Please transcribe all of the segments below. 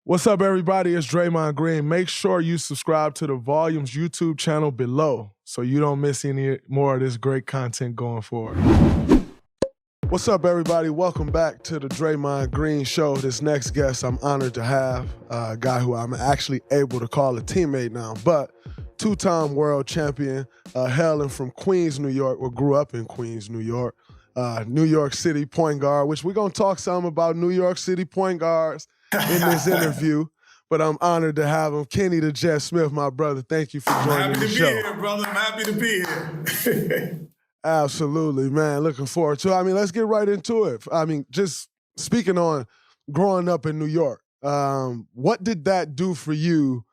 What's up, everybody? It's Draymond Green. Make sure you subscribe to the Volumes YouTube channel below so you don't miss any more of this great content going forward. What's up, everybody? Welcome back to the Draymond Green Show. This next guest I'm honored to have, a guy who I'm actually able to call a teammate now, but two-time world champion, hailing from Queens, New York, or grew up in Queens, New York. New York City point guard, which we're going to talk some about New York City point guards in this interview, but I'm honored to have him. Kenny the Jet Smith, my brother, thank you for joining the show. I'm happy to be here, brother. I'm happy to be here. Absolutely, man. Looking forward to it. I mean, let's get right into it. I mean, just speaking on growing up in New York, what did that do for you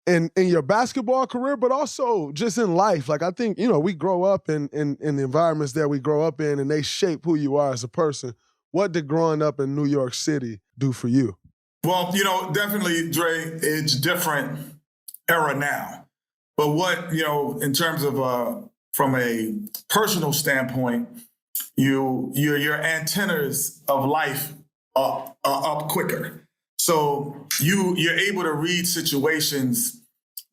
in your basketball career, but also just in life? Like, I think, we grow up in the environments that we grow up in, and they shape who you are as a person. What did growing up in New York City do for you? Well, definitely, Dre, it's different era now. But what, in terms of from a personal standpoint, your antennas of life are up quicker. So you're able to read situations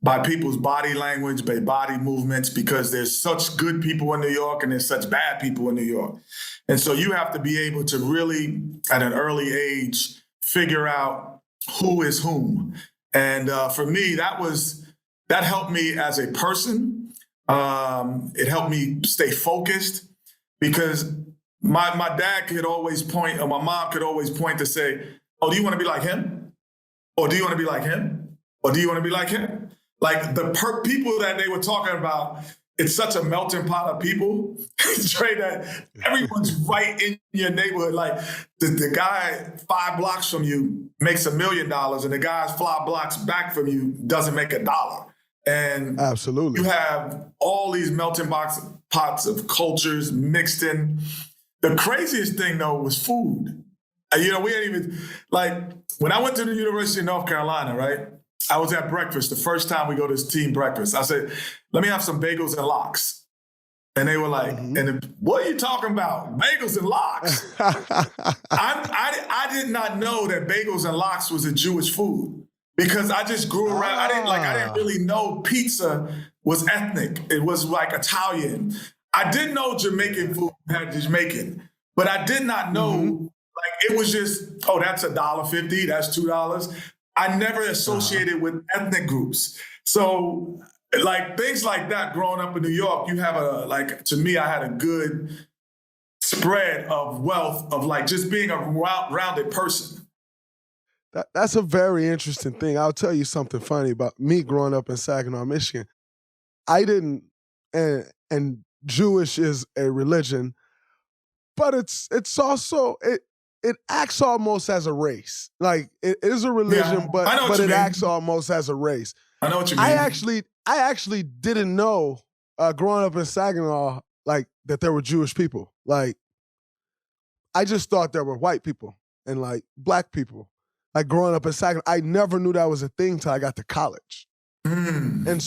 by people's body language, by body movements, because there's such good people in New York and there's such bad people in New York. And so you have to be able to really, at an early age, figure out who is whom. And for me, that helped me as a person. It helped me stay focused because my dad could always point, or my mom could always point to say, oh, do you want to be like him? Or do you want to be like him? Or do you want to be like him? Like the people that they were talking about, it's such a melting pot of people, Trey, that everyone's right in your neighborhood. Like the guy 5 blocks from you makes $1 million, and the guy 5 blocks back from you doesn't make $1. And absolutely, you have all these melting pots of cultures mixed in. The craziest thing, though, was food. We hadn't even, when I went to the University of North Carolina, right? I was at breakfast, the first time we go to this team breakfast. I said, let me have some bagels and lox. And they were like, what are you talking about? Bagels and lox? I did not know that bagels and lox was a Jewish food because I just grew around. I didn't really know pizza was ethnic. It was like Italian. I did know Jamaican food had Jamaican, but I did not know, it was just, oh, that's $1.50, that's $2. I never associated with ethnic groups. So things like that growing up in New York, you have to me, I had a good spread of wealth of just being a rounded person. That's a very interesting thing. I'll tell you something funny about me growing up in Saginaw, Michigan. I didn't, and Jewish is a religion, but it's also, it acts almost as a race. Like it is a religion, but it acts almost as a race. I know what you mean. I actually didn't know growing up in Saginaw that there were Jewish people. I just thought there were white people and black people. Growing up in Saginaw, I never knew that was a thing till I got to college. And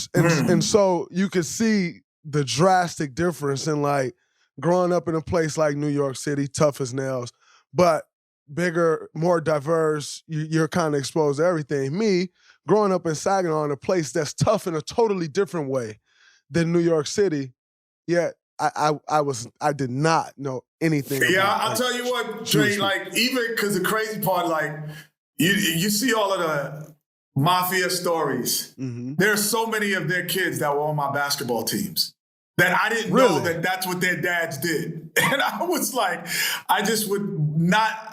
so you could see the drastic difference in growing up in a place like New York City, tough as nails, but bigger, more diverse, you're kind of exposed to everything. Me, growing up in Saginaw in a place that's tough in a totally different way than New York City, yet I did not know anything about I'll tell you what, Trey, even because the crazy part, you see all of the mafia stories. There's so many of their kids that were on my basketball teams that I didn't know that that's what their dads did. And I was I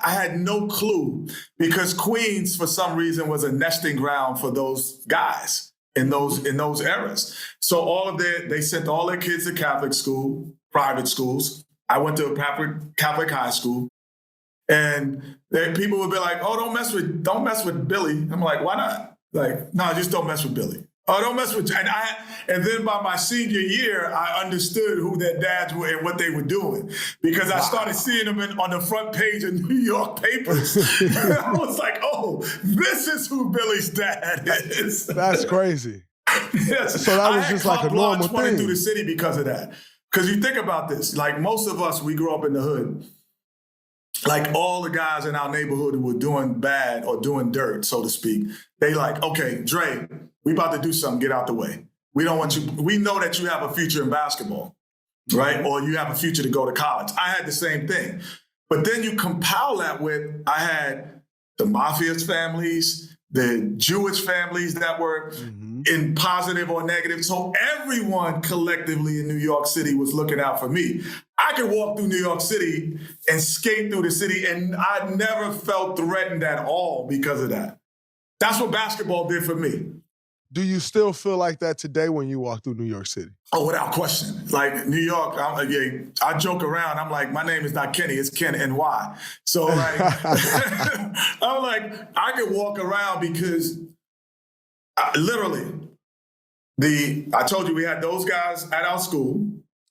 had no clue because Queens, for some reason, was a nesting ground for those guys in those eras. So they sent all their kids to Catholic school, private schools. I went to a Catholic high school. And people would be like, oh, don't mess with Billy. I'm like, why not? No, just don't mess with Billy. Oh, don't mess with you. And then by my senior year, I understood who their dads were and what they were doing because I started seeing them on the front page of New York papers. I was like, oh, this is who Billy's dad is. That's crazy. Yes. So that was just like a normal thing. Running through the city because of that. Because you think about this, most of us, we grew up in the hood. like all the guys in our neighborhood who were doing bad or doing dirt, so to speak, they like, okay, Dre, we about to do something, get out the way. We don't want you, we know that you have a future in basketball, right? Or you have a future to go to college. I had the same thing. But then you compile that with, I had the Mafia's families, the Jewish families that were in positive or negative. So everyone collectively in New York City was looking out for me. I could walk through New York City and skate through the city, and I never felt threatened at all because of that. That's what basketball did for me. Do you still feel like that today when you walk through New York City? Oh, without question. Like New York, I joke around. I'm like, my name is not Kenny, it's Ken NY. So like, I'm like, I could walk around because literally, I told you we had those guys at our school.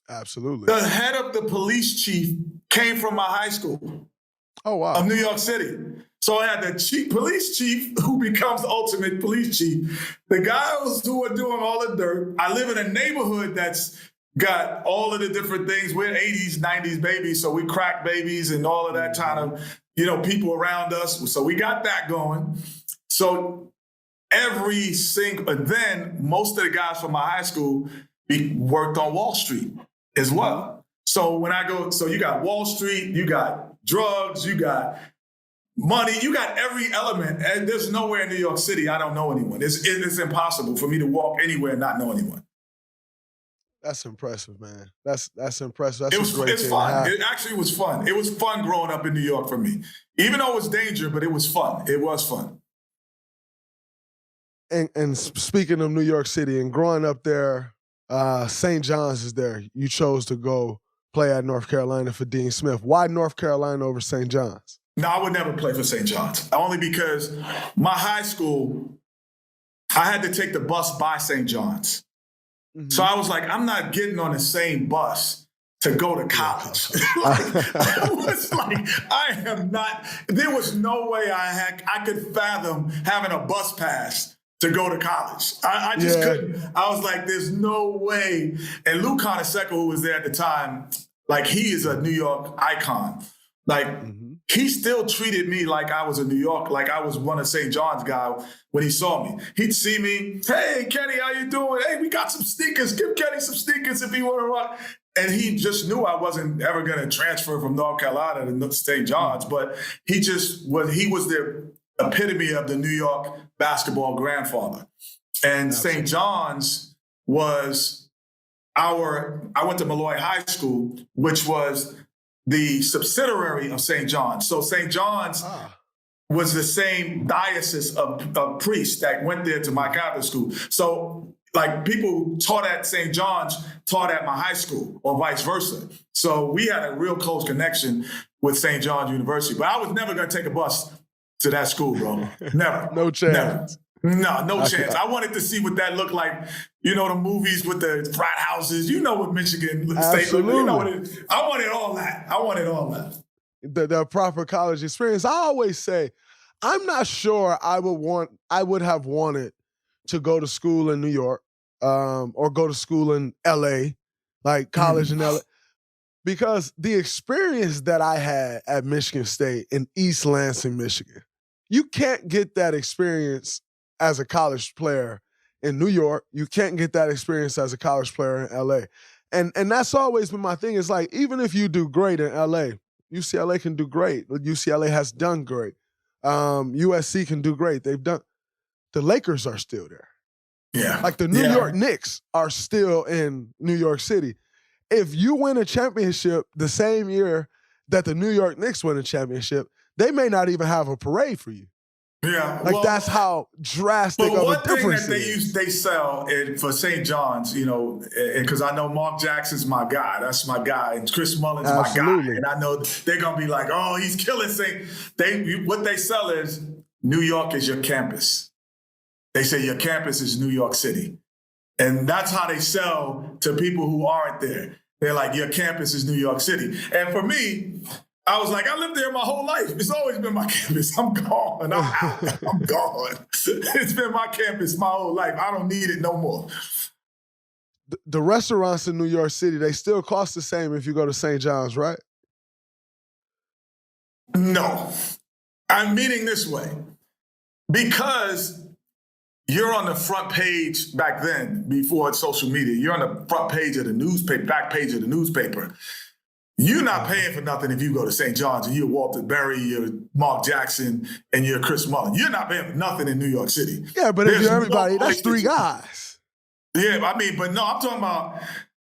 Absolutely. The head of the police chief came from my high school. Oh, wow. Of New York City. So I had the police chief who becomes the ultimate police chief. The guys who are doing all the dirt. I live in a neighborhood that's got all of the different things. We're 80s, 90s babies, so we crack babies and all of that kind of, people around us. So we got that going. So then most of the guys from my high school worked on Wall Street as well. So when I go, so you got Wall Street, you got drugs, you got money, you got every element. And there's nowhere in New York City I don't know anyone. It's impossible for me to walk anywhere and not know anyone. That's impressive, man. That's impressive. That's It's fun. It actually was fun. It was fun growing up in New York for me. Even though it was danger, but it was fun. It was fun. And speaking of New York City and growing up there, St. John's is there. You chose to go play at North Carolina for Dean Smith. Why North Carolina over St. John's? No, I would never play for St. John's. Only because my high school, I had to take the bus by St. John's. So I was like, I'm not getting on the same bus to go to college. I was like, I am not. There was no way I could fathom having a bus pass to go to college. I just couldn't. I was like, there's no way. And Lou Conaseco, who was there at the time, like he is a New York icon. Like he still treated me like I was a New York, like I was one of St. John's guy when he saw me. He'd see me, hey, Kenny, how you doing? Hey, we got some sneakers. Give Kenny some sneakers if he want to run. And he just knew I wasn't ever going to transfer from North Carolina to St. John's, but he was the epitome of the New York basketball grandfather. And St. John's was I went to Malloy High School, which was the subsidiary of St. John's. So St. John's was the same diocese of priests that went there to my Catholic school. So like people who taught at St. John's taught at my high school or vice versa. So we had a real close connection with St. John's University. But I was never going to take a bus to that school, bro. Never. No chance. Never. No chance. I wanted to see what that looked like. The movies with the frat houses. You know what Michigan State looked like. I wanted all that. The proper college experience. I always say, I'm not sure I would have wanted to go to school in New York or go to school in LA, like college in LA. Because the experience that I had at Michigan State in East Lansing, Michigan, you can't get that experience as a college player in New York. You can't get that experience as a college player in LA. And that's always been my thing. Is like, even if you do great in LA, UCLA can do great. UCLA has done great. USC can do great. They've done. The Lakers are still there. Yeah. Like the New York Knicks are still in New York City. If you win a championship the same year that the New York Knicks win a championship, they may not even have a parade for you. Yeah, that's how drastic of a difference it is. They sell for St. John's, because I know Mark Jackson's my guy. That's my guy, and Chris Mullin's my guy, and I know they're gonna be like, "Oh, he's killing St." What they sell is New York is your campus. They say your campus is New York City, and that's how they sell to people who aren't there. They're like, your campus is New York City, and for me, I was like, I lived there my whole life. It's always been my campus. I'm gone. I'm out. I'm gone. It's been my campus my whole life. I don't need it no more. The restaurants in New York City, they still cost the same if you go to St. John's, right? No. I'm meaning this way. Because you're on the front page back then, before social media, you're on the front page of the newspaper, back page of the newspaper. You're not paying for nothing if you go to St. John's and you're Walter Berry, you're Mark Jackson, and you're Chris Mullin. You're not paying for nothing in New York City. Yeah, but if you're everybody, that's three guys. Yeah, I mean, but no, I'm talking about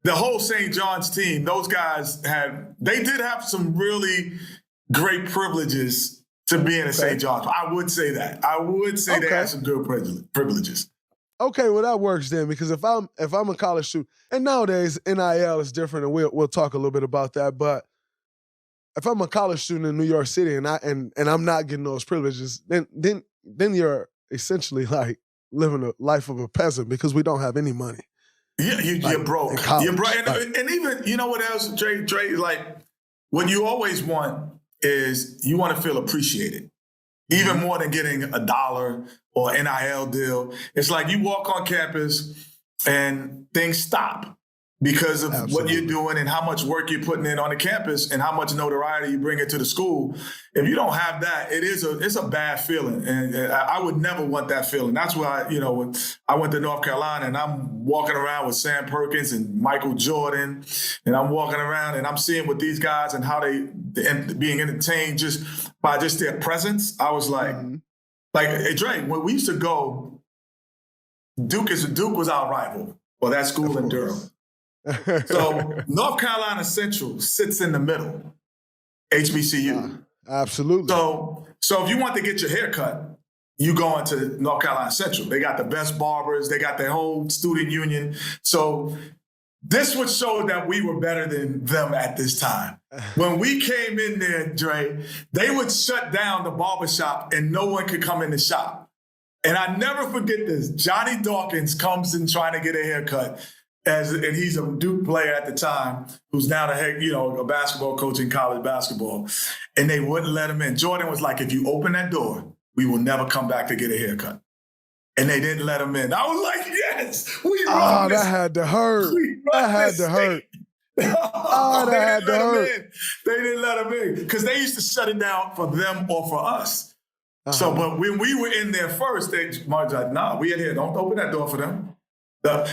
the whole St. John's team. Those guys they did have some really great privileges to be in a St. John's. I would say that. I would say they had some good privileges. Okay, well that works then, because if I'm a college student, and nowadays NIL is different, and we'll talk a little bit about that. But if I'm a college student in New York City and I'm not getting those privileges, then you're essentially like living a life of a peasant, because we don't have any money. Yeah, you're broke. You're broke, and even, you know what else, Dre? Like, what you always want is you want to feel appreciated. Even more than getting $1 or NIL deal. It's like you walk on campus and things stop because of what you're doing and how much work you're putting in on the campus and how much notoriety you bring into the school. If you don't have that, it's a bad feeling. And I would never want that feeling. That's why, when I went to North Carolina and I'm walking around with Sam Perkins and Michael Jordan, and I'm walking around and I'm seeing with these guys and how they being entertained just by just their presence. I was like, hey, Dre, when we used to go, Duke was our rival, or that school in Durham. So North Carolina Central sits in the middle, HBCU. Absolutely. So if you want to get your hair cut, you go into North Carolina Central. They got the best barbers. They got their whole student union. So this would show that we were better than them at this time. When we came in there, Dre, they would shut down the barbershop and no one could come in the shop. And I never forget this. Johnny Dawkins comes in trying to get a haircut. And he's a Duke player at the time, who's now a basketball coach in college basketball. And they wouldn't let him in. Jordan was like, if you open that door, we will never come back to get a haircut. And they didn't let him in. I was like, yes, we run this. That had to hurt. That had to hurt. That had to hurt. They didn't let him in because they used to shut it down for them or for us. So, but when we were in there first, Mark's like, nah, we in here. Don't open that door for them.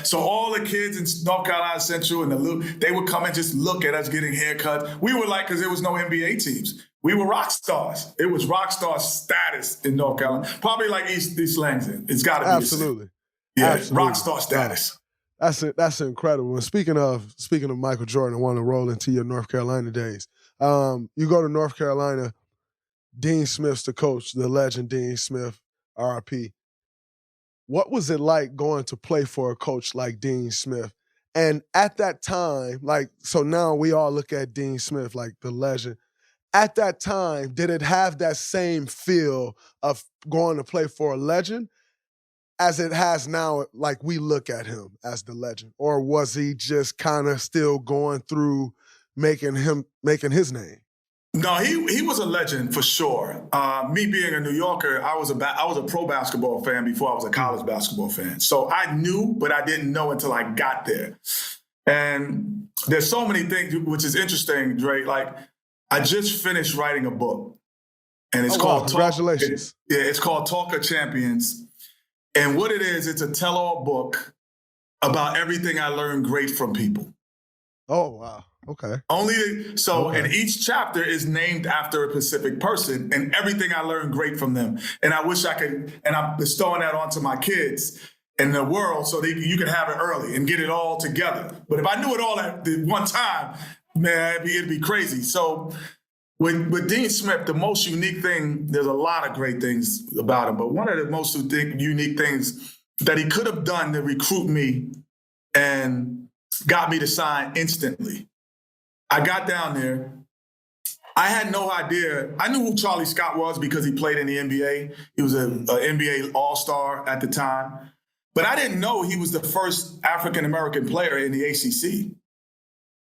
So all the kids in North Carolina Central they would come and just look at us getting haircuts. We were like, because there was no NBA teams. We were rock stars. It was rock star status in North Carolina. Probably like East Lansing. It's got to be absolutely. Yeah, absolutely. Rock star status. That's incredible. And speaking of Michael Jordan, I want to roll into your North Carolina days. You go to North Carolina, Dean Smith's the coach, the legend Dean Smith, RIP. What was it like going to play for a coach like Dean Smith? And at that time, so now we all look at Dean Smith like the legend. At that time, did it have that same feel of going to play for a legend as it has now, like we look at him as the legend? Or was he just kind of still going through making his name? No, he was a legend for sure. Me being a New Yorker, I was a pro basketball fan before I was a college basketball fan. So I knew, but I didn't know until I got there. And there's so many things, which is interesting, Dre. Like, I just finished writing a book, and it's called Congratulations. It's called Talk of Champions. And what it is, it's a tell-all book about everything I learned great from people. Oh, wow. Okay. And each chapter is named after a specific person and everything I learned great from them. And I wish I could, and I'm bestowing that onto my kids and the world so you can have it early and get it all together. But if I knew it all at one time, man, it'd be crazy. So with Dean Smith, the most unique thing, there's a lot of great things about him, but one of the most unique things that he could have done to recruit me and got me to sign instantly. I got down there. I had no idea. I knew who Charlie Scott was because he played in the NBA. He was an NBA All-Star at the time. But I didn't know he was the first African-American player in the ACC.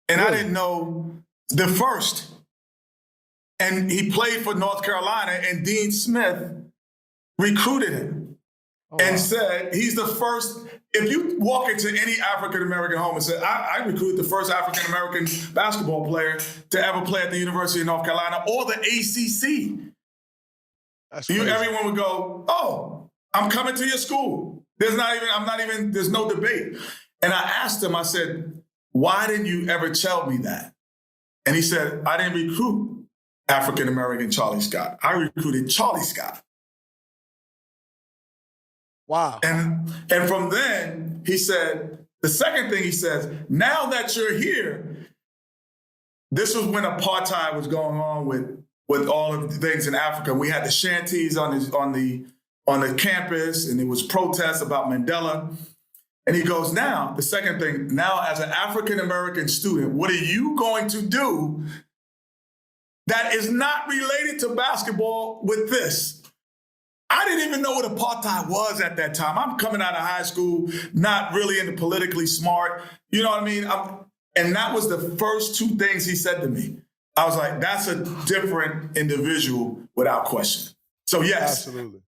And I didn't know the first. And he played for North Carolina, and Dean Smith recruited him. and said he's the first. If you walk into any African-American home and say, I recruited the first African-American basketball player to ever play at the University of North Carolina or the ACC, everyone would go, oh, I'm coming to your school. There's no debate. And I asked him, I said, why didn't you ever tell me that? And he said, I didn't recruit African-American Charlie Scott. I recruited Charlie Scott. Wow. And from then, he said, the second thing he says, now that you're here, this was when apartheid was going on with all of the things in Africa. We had the shanties on the campus, and it was protests about Mandela. And he goes, now, the second thing, now as an African-American student, what are you going to do that is not related to basketball with this? I didn't even know what apartheid was at that time. I'm coming out of high school, not really into politically smart. You know what I mean? And that was the first two things he said to me. I was like, that's a different individual without question. So yes, absolutely.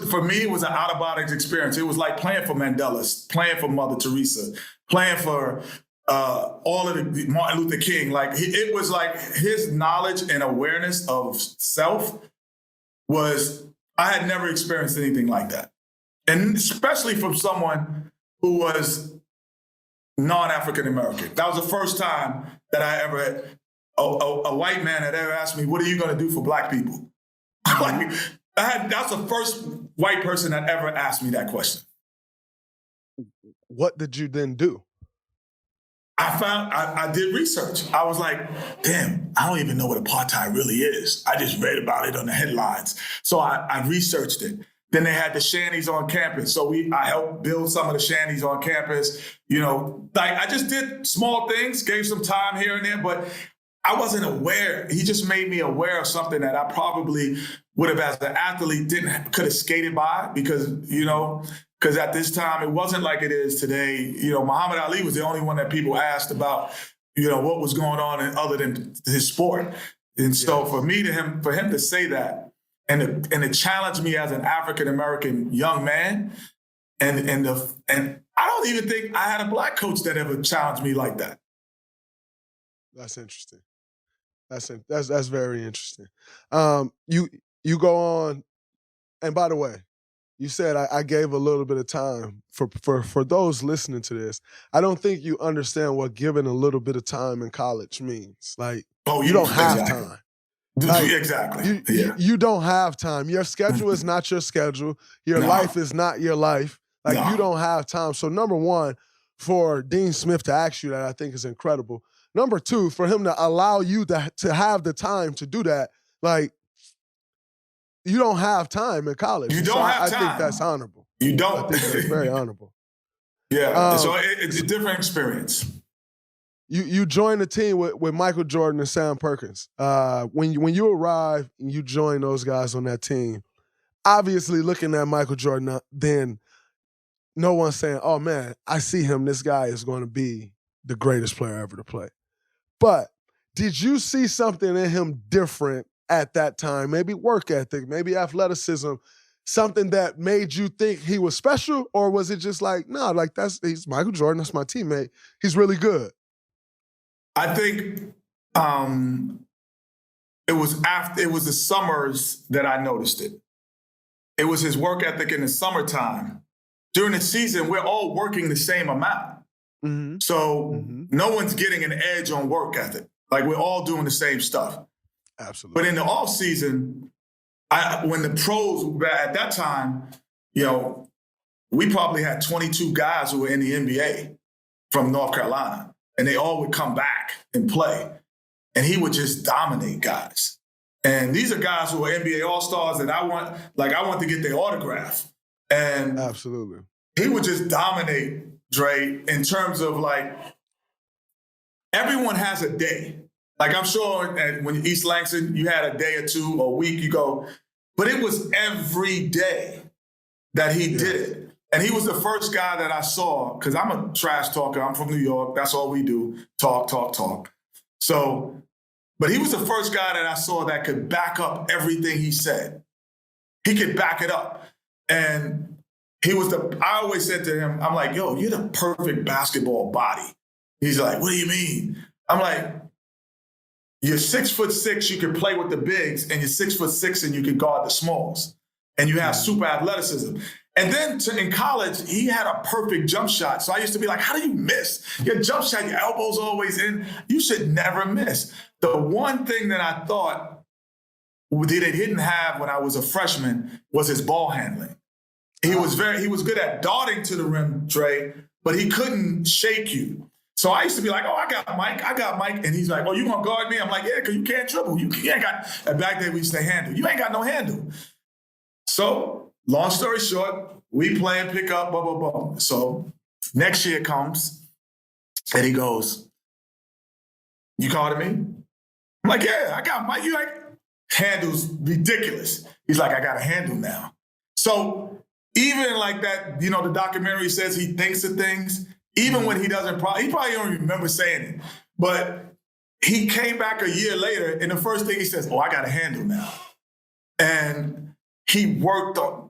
For me, it was an out-of-body experience. It was like playing for Mandela, playing for Mother Teresa, playing for all of the Martin Luther King. Like it was like his knowledge and awareness of self was, I had never experienced anything like that. And especially from someone who was non-African American. That was the first time that I ever had, a white man had ever asked me, what are you going to do for Black people? Like, that's the first white person that ever asked me that question. What did you then do? I did research. I was like, damn, I don't even know what apartheid really is. I just read about it on the headlines. So I researched it. Then they had the shanties on campus. So I helped build some of the shanties on campus. You know, like I just did small things, gave some time here and there, but I wasn't aware. He just made me aware of something that I probably would have, as an athlete, could have skated by because at this time it wasn't like it is today. You know, Muhammad Ali was the only one that people asked about, what was going on other than his sport. And so for him to say that and to challenge me as an African-American young man, and I don't even think I had a Black coach that ever challenged me like that. That's interesting. That's very interesting. You go on, and by the way, you said I gave a little bit of time for those listening to this. I don't think you understand what giving a little bit of time in college means. Like, you don't have time. Like, exactly. You don't have time. Your schedule is not your schedule. Your life is not your life. Like, you don't have time. So number one, for Dean Smith to ask you that, I think is incredible. Number two, for him to allow you to have the time to do that, like, you don't have time in college. You don't have time. I think that's honorable. You don't. I think that's very honorable. Yeah, so it's a different experience. You joined the team with Michael Jordan and Sam Perkins. When you arrived and you joined those guys on that team, obviously looking at Michael Jordan, then no one's saying, oh man, I see him. This guy is going to be the greatest player ever to play. But did you see something in him different at that time? Maybe work ethic, maybe athleticism, something that made you think he was special? Or was it just like, no, like he's Michael Jordan, that's my teammate. He's really good. I think it was the summers that I noticed it. It was his work ethic in the summertime. During the season, we're all working the same amount. Mm-hmm. So no one's getting an edge on work ethic. Like, we're all doing the same stuff. Absolutely. But in the off season, when the pros at that time, we probably had 22 guys who were in the NBA from North Carolina, and they all would come back and play, and he would just dominate guys. And these are guys who are NBA All-Stars that I want to get their autograph. And absolutely, he would just dominate, Dre, in terms of, like, everyone has a day. Like, I'm sure when East Langston, you had a day or two or a week, you go, but it was every day that he did it. And he was the first guy that I saw, because I'm a trash talker. I'm from New York. That's all we do. Talk, talk, talk. So, but he was the first guy that I saw that could back up everything he said. He could back it up. And I always said to him, I'm like, yo, you're the perfect basketball body. He's like, what do you mean? I'm like, you're 6'6", you can play with the bigs, and you're 6'6" and you can guard the smalls. And you have super athleticism. And then in college, he had a perfect jump shot. So I used to be like, how do you miss? Your jump shot, your elbow's always in. You should never miss. The one thing that I thought that he didn't have when I was a freshman was his ball handling. He was good at darting to the rim, Dre, but he couldn't shake you. So I used to be like, oh, I got Mike. And he's like, oh, you gonna guard me? I'm like, yeah, because you can't dribble. You ain't got, and back then we used to handle. You ain't got no handle. So long story short, we play and pick up, blah, blah, blah. So next year comes and he goes, you calling me? I'm like, yeah, I got Mike. You like, handle's ridiculous. He's like, I got a handle now. So even like that, you know, the documentary says he thinks of things, even when he doesn't, he probably don't remember saying it. But he came back a year later, and the first thing he says, oh, I got a handle now. And he worked on,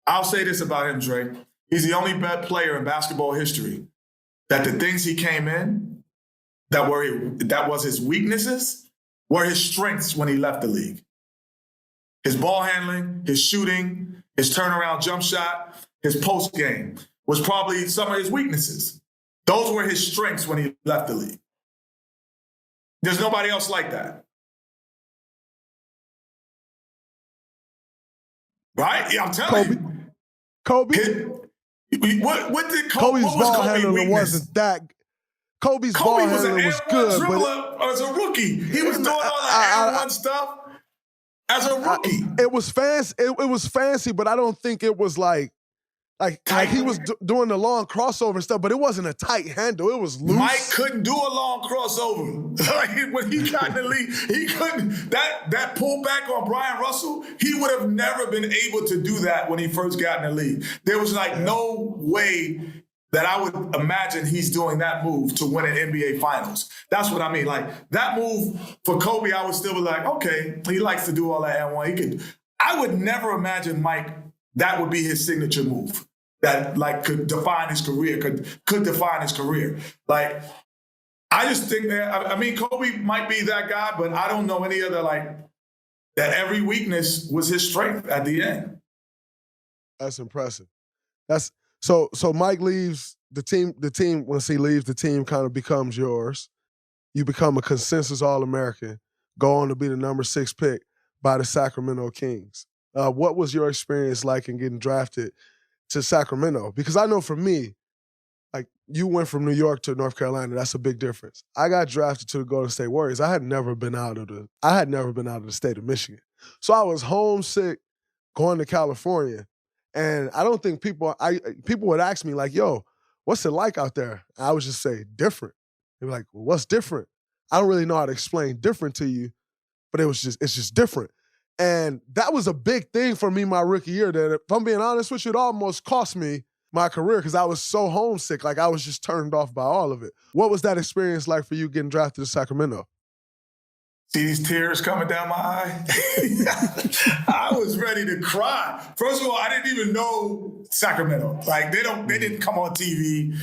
I'll say this about him, Dre. He's the only best player in basketball history that the things he came in that was his weaknesses were his strengths when he left the league. His ball handling, his shooting, his turnaround jump shot, his post game was probably some of his weaknesses. Those were his strengths when he left the league. There's nobody else like that. Right? Yeah, I'm telling you. Kobe? What did Kobe's what was ball Kobe's handling weakness? wasn't that. Kobe's ball Kobe was an handling was and one good, dribbler but as a rookie. He was doing all the and one stuff as a rookie. It was fancy. It was fancy, but I don't think it was like he was doing the long crossover stuff, but it wasn't a tight handle. It was loose. Mike couldn't do a long crossover. Like when he got in the league, he couldn't. That pullback on Brian Russell, he would have never been able to do that when he first got in the league. There was like no way that I would imagine he's doing that move to win an NBA Finals. That's what I mean. Like that move for Kobe, I would still be like, okay, he likes to do all that and one. He could. I would never imagine Mike that would be his signature move. That like could define his career, could define his career. Like, I just think that, I mean, Kobe might be that guy, but I don't know any other like that every weakness was his strength at the end. That's impressive. So Mike leaves the team, once he leaves, the team kind of becomes yours. You become a consensus All-American, go on to be the number 6 pick by the Sacramento Kings. What was your experience like in getting drafted to Sacramento? Because I know for me, like you went from New York to North Carolina, that's a big difference. I got drafted to the Golden State Warriors. I had never been out of the state of Michigan. So I was homesick going to California. And I don't think people would ask me like, yo, what's it like out there? I would just say different. They'd be like, well, what's different? I don't really know how to explain different to you, but it's just different. And that was a big thing for me my rookie year that, if I'm being honest with you, it almost cost me my career because I was so homesick. Like I was just turned off by all of it. What was that experience like for you getting drafted to Sacramento? See these tears coming down my eye? I was ready to cry. First of all, I didn't even know Sacramento. Like they didn't come on TV.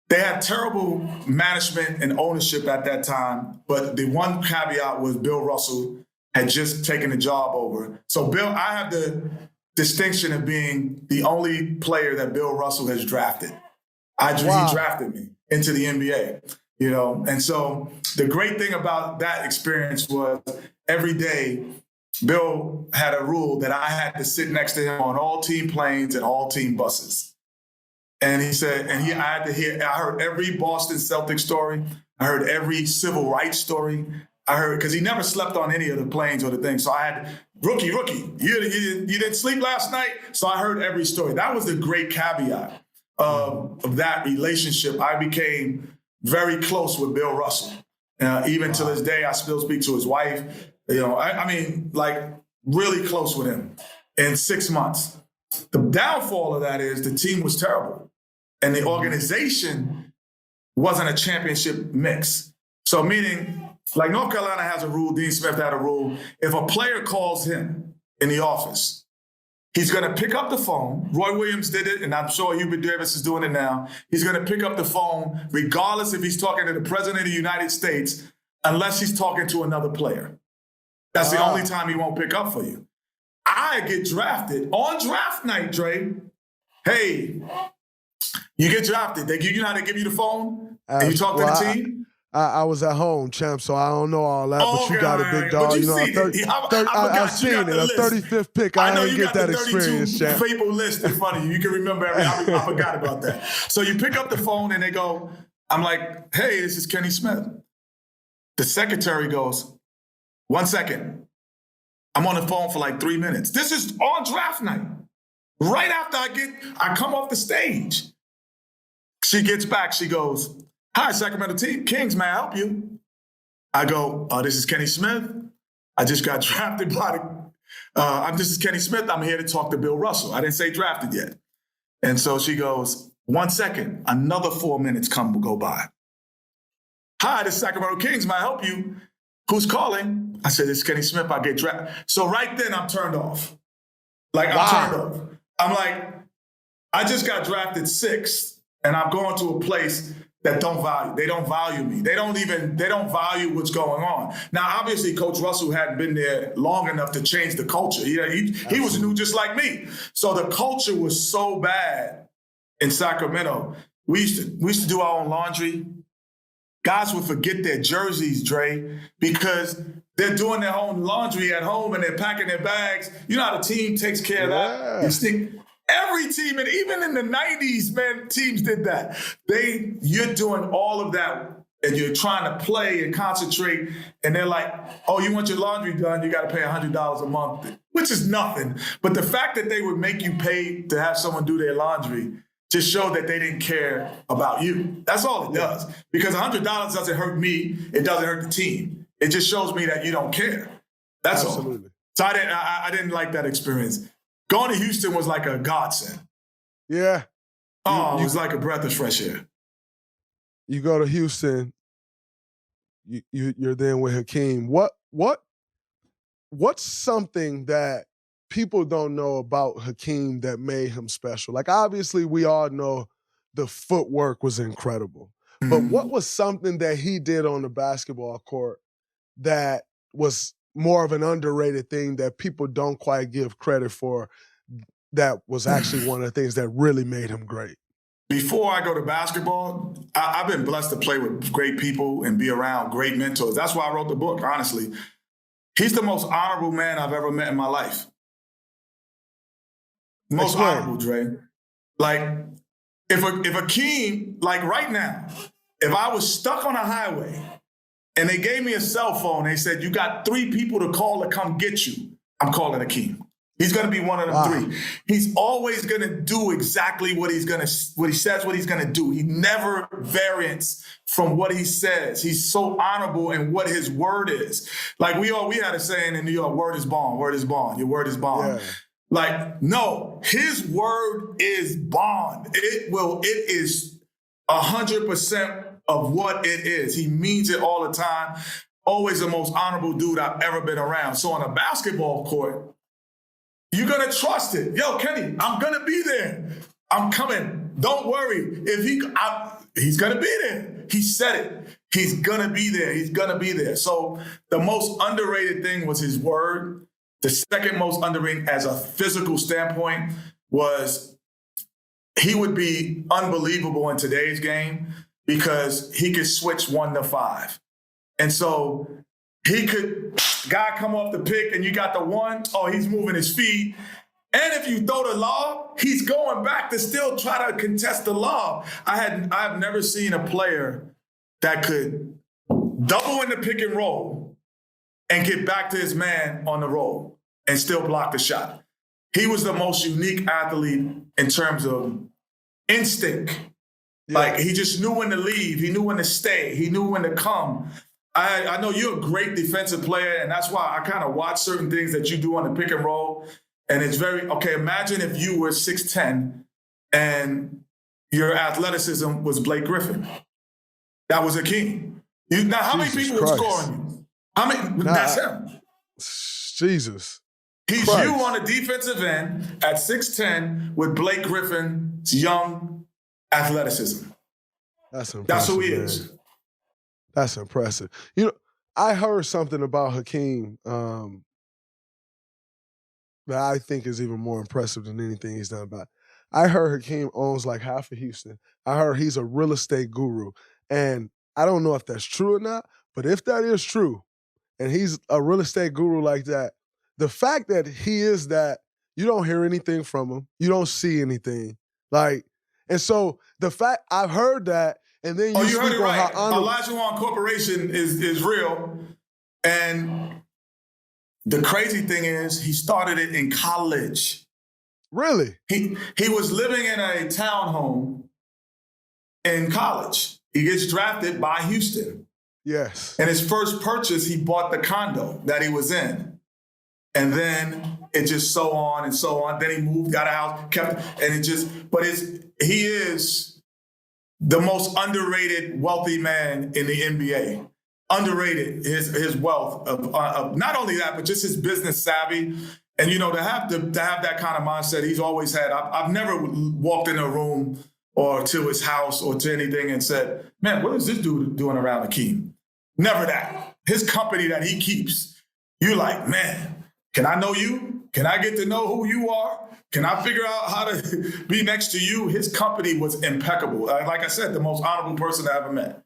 They had terrible management and ownership at that time. But the one caveat was Bill Russell had just taken the job over. So Bill, I have the distinction of being the only player that Bill Russell has drafted. He drafted me into the NBA, you know? And so the great thing about that experience was every day, Bill had a rule that I had to sit next to him on all team planes and all team buses. And he said, I heard every Boston Celtics story. I heard every civil rights story. I heard, because he never slept on any of the planes or the things. So I had, rookie, you didn't sleep last night? So I heard every story. That was the great caveat of that relationship. I became very close with Bill Russell. Even to this day, I still speak to his wife. You know, I mean, like really close with him in 6 months. The downfall of that is the team was terrible. And the organization wasn't a championship mix. So meaning, like North Carolina has a rule, Dean Smith had a rule. If a player calls him in the office He's going to pick up the phone. Roy Williams did it, and I'm sure Hubert Davis is doing it now. He's going to pick up the phone regardless if he's talking to the President of the United States, unless he's talking to another player. That's the only time he won't pick up for you. I get drafted on draft night, Dre. Hey, you get drafted. They give you how they give you the phone, and you talk to the team. I was at home, champ, so I don't know all that, but you got a big dog. But you know, I've seen it. A 35th pick, I didn't get that experience, champ. People list in front of you. You can remember everything. I forgot about that. So you pick up the phone and they go, I'm like, hey, this is Kenny Smith. The secretary goes, 1 second. I'm on the phone for like 3 minutes. This is on draft night. Right after I come off the stage. She gets back. She goes, hi, Sacramento Kings, may I help you? I go, this is Kenny Smith. I just got drafted by this is Kenny Smith. I'm here to talk to Bill Russell. I didn't say drafted yet. And so she goes, 1 second. Another 4 minutes go by. Hi, this is Sacramento Kings. May I help you? Who's calling? I said, this is Kenny Smith. I get drafted. So right then I'm turned off. I'm turned off. I'm like, I just got drafted 6th and I'm going to a place that they don't value me. They don't value what's going on. Now, obviously, Coach Russell hadn't been there long enough to change the culture. He was new just like me. So the culture was so bad in Sacramento. We used to do our own laundry. Guys would forget their jerseys, Dre, because they're doing their own laundry at home and they're packing their bags. You know how the team takes care of that? You stick. Every team, and even in the 90s, man, teams did that. You're doing all of that, and you're trying to play and concentrate, and they're like, oh, you want your laundry done, you got to pay $100 a month, which is nothing. But the fact that they would make you pay to have someone do their laundry just showed that they didn't care about you. That's all it does. Because $100 doesn't hurt me. It doesn't hurt the team. It just shows me that you don't care. That's Absolutely. all. So I didn't like that experience. Going to Houston was like a godsend. Yeah. It was like a breath of fresh air. You go to Houston, you're then with Hakeem. What's something that people don't know about Hakeem that made him special? Like, obviously, we all know the footwork was incredible. Mm-hmm. But what was something that he did on the basketball court that was more of an underrated thing that people don't quite give credit for, that was actually one of the things that really made him great? Before I go to basketball, I've been blessed to play with great people and be around great mentors. That's why I wrote the book, honestly. He's the most honorable man I've ever met in my life. Most honorable, Dre. Like, if Hakeem, like right now, if I was stuck on a highway and they gave me a cell phone, they said, you got 3 people to call to come get you, I'm calling Hakeem. He's going to be one of them 3. He's always going to do exactly what he says what he's going to do. He never variants from what he says. He's so honorable in what his word is. Like we had a saying in New York, word is bond, your word is bond. Yeah. Like, no, his word is bond. It is 100% of what it is. He means it all the time. Always the most honorable dude I've ever been around. So on a basketball court, you're going to trust it. Yo, Kenny, I'm going to be there. I'm coming. Don't worry. He's going to be there. He said it. He's going to be there. He's going to be there. So the most underrated thing was his word. The second most underrated as a physical standpoint was he would be unbelievable in today's game because he could switch 1 to 5. And so guy come off the pick and you got the 1, he's moving his feet. And if you throw the lob, he's going back to still try to contest the lob. I've never seen a player that could double in the pick and roll and get back to his man on the roll and still block the shot. He was the most unique athlete in terms of instinct. Yeah. Like, he just knew when to leave. He knew when to stay. He knew when to come. I know you're a great defensive player, and that's why I kind of watch certain things that you do on the pick and roll. And it's imagine if you were 6'10", and your athleticism was Blake Griffin. That was Hakeem. Now, how many people would score on you? That's him. Jesus. He's Christ. you on the defensive end at 6'10" with Blake Griffin's young athleticism. That's impressive. That's who he man. is. That's impressive. You know, I heard something about Hakeem that I think is even more impressive than anything he's done about. I heard Hakeem owns like half of Houston. I heard he's a real estate guru. And I don't know if that's true or not, but if that is true, and he's a real estate guru like that, the fact that he is that, you don't hear anything from him. You don't see anything. Like, and so the fact, I've heard that, and then you heard it right. how honorable. Olajuwon Corporation is real. And the crazy thing is, he started it in college. Really? He was living in a townhome in college. He gets drafted by Houston. Yes. And his first purchase, he bought the condo that he was in. And then it just so on and so on. Then he moved, got a house, he is the most underrated wealthy man in the NBA. Underrated his wealth of not only that, but just his business savvy. And to have that kind of mindset he's always had. I've never walked in a room or to his house or to anything and said, man, what is this dude doing around Hakeem? Never that. His company that he keeps, you're like, man, can I know you? Can I get to know who you are? Can I figure out how to be next to you? His company was impeccable. Like I said, the most honorable person I ever met.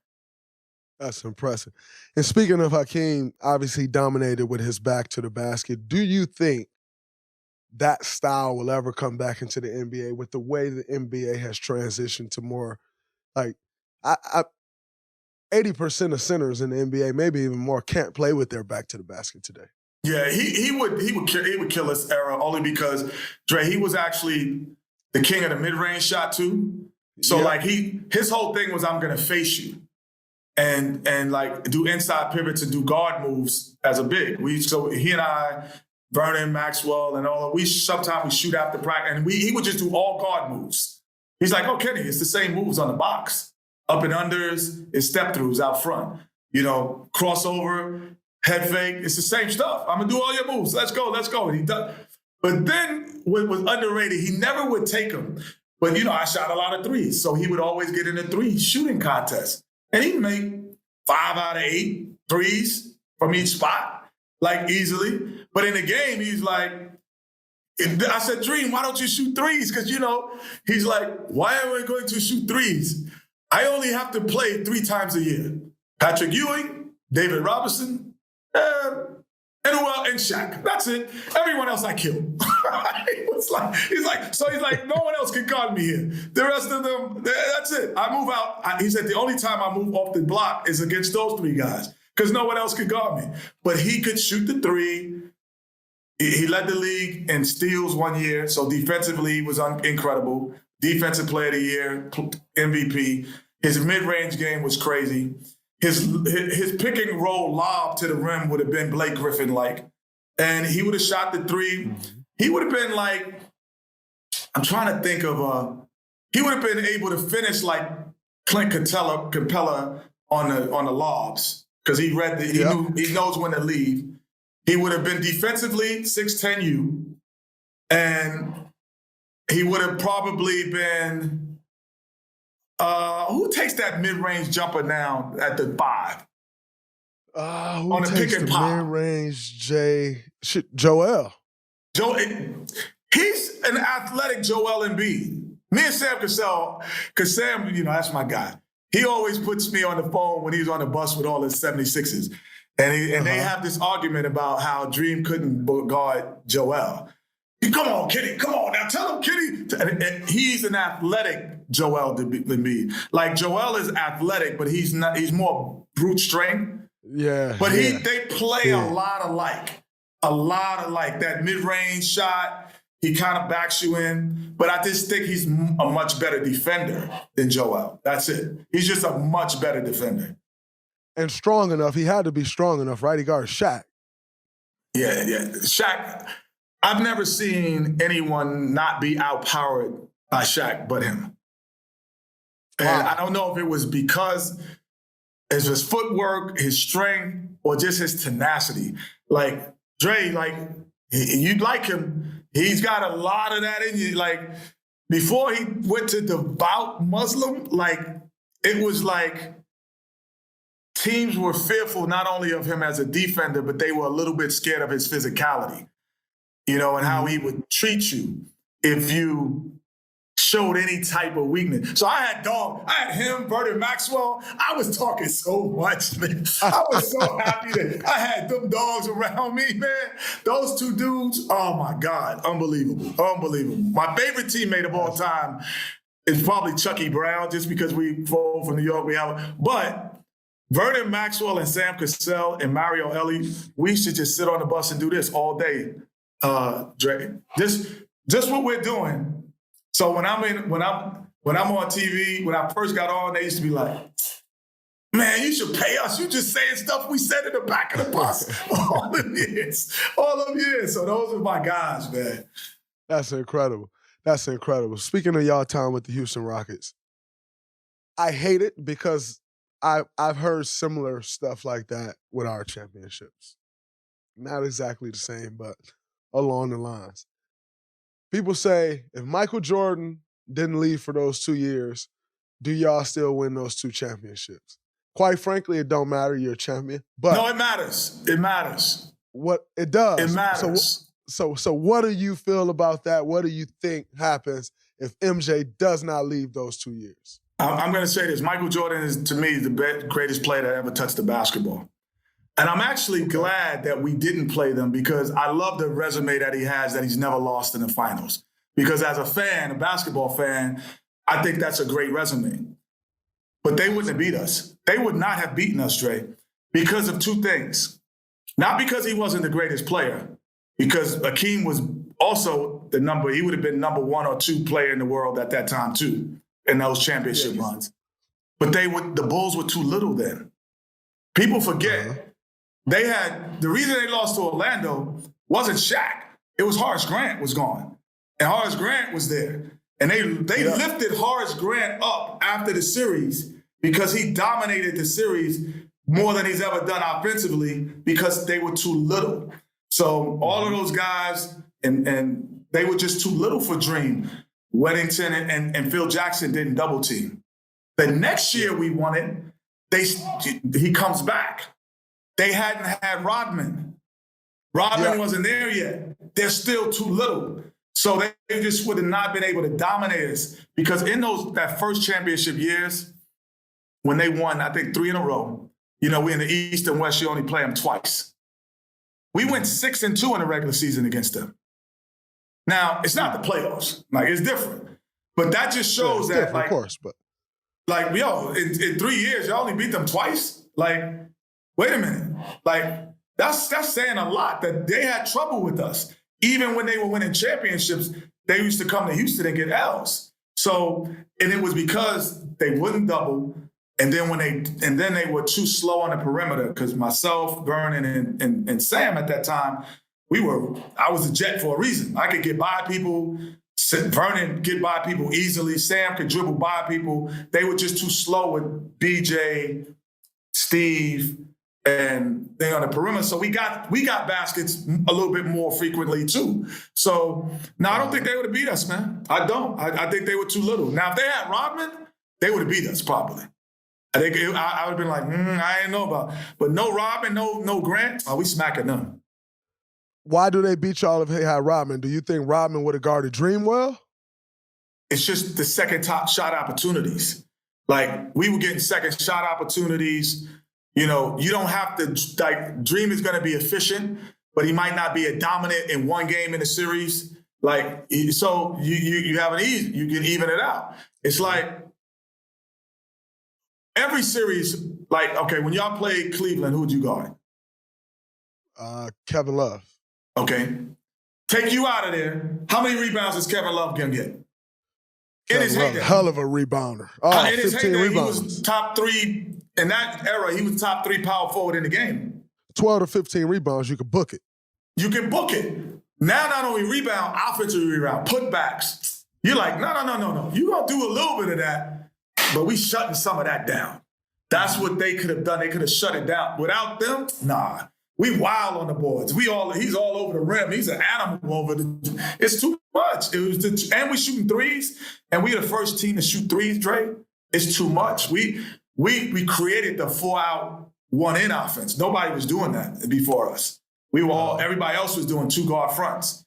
That's impressive. And speaking of Hakeem, obviously dominated with his back to the basket. Do you think that style will ever come back into the NBA with the way the NBA has transitioned to more like 80% of centers in the NBA, maybe even more, can't play with their back to the basket today? Yeah, he would kill this era only because Dre, he was actually the king of the mid-range shot too. So his whole thing was, I'm gonna face you and like do inside pivots and do guard moves as a big. So he and I, Vernon, Maxwell, and all, sometimes we shoot after practice, and he would just do all guard moves. He's like, oh, Kenny, it's the same moves on the box. Up and unders, it's step throughs out front. Crossover, head fake, it's the same stuff. I'm gonna do all your moves. Let's go. And he does. But then what was underrated, he never would take them. But I shot a lot of threes. So he would always get in a three shooting contest. And he'd make 5 out of 8 threes from each spot, like easily. But in the game, he's like, I said, Dream, why don't you shoot threes? Because, he's like, why am I going to shoot threes? I only have to play 3 times a year. Patrick Ewing, David Robinson, and Shaq. That's it. Everyone else I killed. He's like, no one else can guard me here. The rest of them, that's it. I move out. He said the only time I move off the block is against those 3 guys because no one else could guard me. But he could shoot the 3. He led the league in steals one year, so defensively he was incredible. Defensive Player of the Year, MVP. His mid-range game was crazy. His pick and roll lob to the rim would have been Blake Griffin-like. And he would have shot the 3. He would have been like, I'm trying to think of he would have been able to finish like Clint Capella on the lobs because he knows when to leave. He would have been defensively 6'10" U, and he would have probably been who takes that mid-range jumper now at the 5? On the pick and pop. Mid-range Joel. He's an athletic Joel Embiid. Me and Sam Cassell, because Sam, that's my guy. He always puts me on the phone when he's on the bus with all his 76ers. And they have this argument about how Dream couldn't guard Joel. Come on, Kenny. Come on now. Tell him, Kenny. And he's an athletic Joel Embiid. Like Joel is athletic, but he's not. He's more brute strength. Yeah. But they play a lot alike. A lot alike. That mid-range shot, he kind of backs you in. But I just think he's a much better defender than Joel. That's it. He's just a much better defender. And strong enough. He had to be strong enough, right? He guarded Shaq. Yeah. Shaq, I've never seen anyone not be outpowered by Shaq but him. And I don't know if it was because it's his footwork, his strength, or just his tenacity. Like, Dre, You'd like him. He's got a lot of that in you. Like, before he went to devout Muslim, like, it was like teams were fearful not only of him as a defender, but they were a little bit scared of his physicality, and how he would treat you if you showed any type of weakness. So I had him, Vernon Maxwell. I was talking so much, man. I was so happy that I had them dogs around me, man. Those two dudes, oh my God, unbelievable. My favorite teammate of all time is probably Chucky Brown, just because we both from New York. But Vernon Maxwell and Sam Cassell and Mario Elie, we should just sit on the bus and do this all day, Dre. Just what we're doing. So when I'm on TV, when I first got on, they used to be like, man, you should pay us. You just saying stuff we said in the back of the bus all them years. So those are my guys, man. That's incredible. Speaking of y'all time with the Houston Rockets, I hate it because I've heard similar stuff like that with our championships. Not exactly the same, but along the lines. People say, if Michael Jordan didn't leave for those 2 years, do y'all still win those 2 championships? Quite frankly, it don't matter. You're a champion. But no, it matters. It matters. What it does. It matters. So what do you feel about that? What do you think happens if MJ does not leave those 2 years? I'm going to say this. Michael Jordan is, to me, the greatest player that ever touched the basketball. And I'm actually glad that we didn't play them, because I love the resume that he has, that he's never lost in the finals. Because as a fan, a basketball fan, I think that's a great resume. But they wouldn't have beat us. They would not have beaten us, Dre, because of 2 things. Not because he wasn't the greatest player, because Hakeem was also he would have been number 1 or 2 player in the world at that time too, in those championship runs. But the Bulls were too little then. People forget. The reason they lost to Orlando wasn't Shaq. It was Horace Grant was gone. And Horace Grant was there. And they lifted Horace Grant up after the series because he dominated the series more than he's ever done offensively, because they were too little. So all of those guys, and they were just too little for Dream. Weddington and Phil Jackson didn't double team. The next year we won it, he comes back. They hadn't had Rodman. Rodman wasn't there yet. They're still too little. So they just would have not been able to dominate us, because in that first championship years, when they won, I think 3 in a row, we in the East and West, you only play them twice. We went 6-2 in the regular season against them. Now, it's not the playoffs. Like, it's different. But that just shows that, like, of course, but in 3 years, y'all only beat them twice? Like, wait a minute. Like, that's saying a lot, that they had trouble with us. Even when they were winning championships, they used to come to Houston and get L's. So, and it was because they wouldn't double, and then they were too slow on the perimeter, because myself, Vernon, and Sam at that time, I was a jet for a reason. I could get by people. Vernon get by people easily. Sam could dribble by people. They were just too slow with BJ, Steve, and they on the perimeter. So we got baskets a little bit more frequently too. So no, I don't think they would have beat us, man. I don't. I think they were too little. Now, if they had Rodman, they would have beat us probably. I think I would have been like, I ain't know about. But no Rodman, no Grant. We smacking them. Why do they beat y'all if they had Rodman? Do you think Rodman would have guarded Dream well? It's just the second top shot opportunities. Like, we were getting second shot opportunities. You don't have to, like, Dream is going to be efficient, but he might not be a dominant in one game in the series. Like, so you have you can even it out. It's like every series, like, okay, when y'all played Cleveland, who'd you guard? Kevin Love. Okay. Take you out of there. How many rebounds does Kevin Love going to get? In his heyday. Hell of a rebounder. In his heyday, he was top 3. In that era, he was top 3 power forward in the game. 12 to 15 rebounds, you could book it. You can book it. Now, not only rebound, offensive rebound, putbacks. You're like, no. You're going to do a little bit of that, but we shutting some of that down. That's what they could have done. They could have shut it down. Without them, nah. We wild on the boards. He's all over the rim. He's an animal over the. It's too much. And we shooting threes, and we the first team to shoot threes, Dre. It's too much. We created the 4-out, 1-in offense. Nobody was doing that before us. Everybody else was doing 2-guard fronts.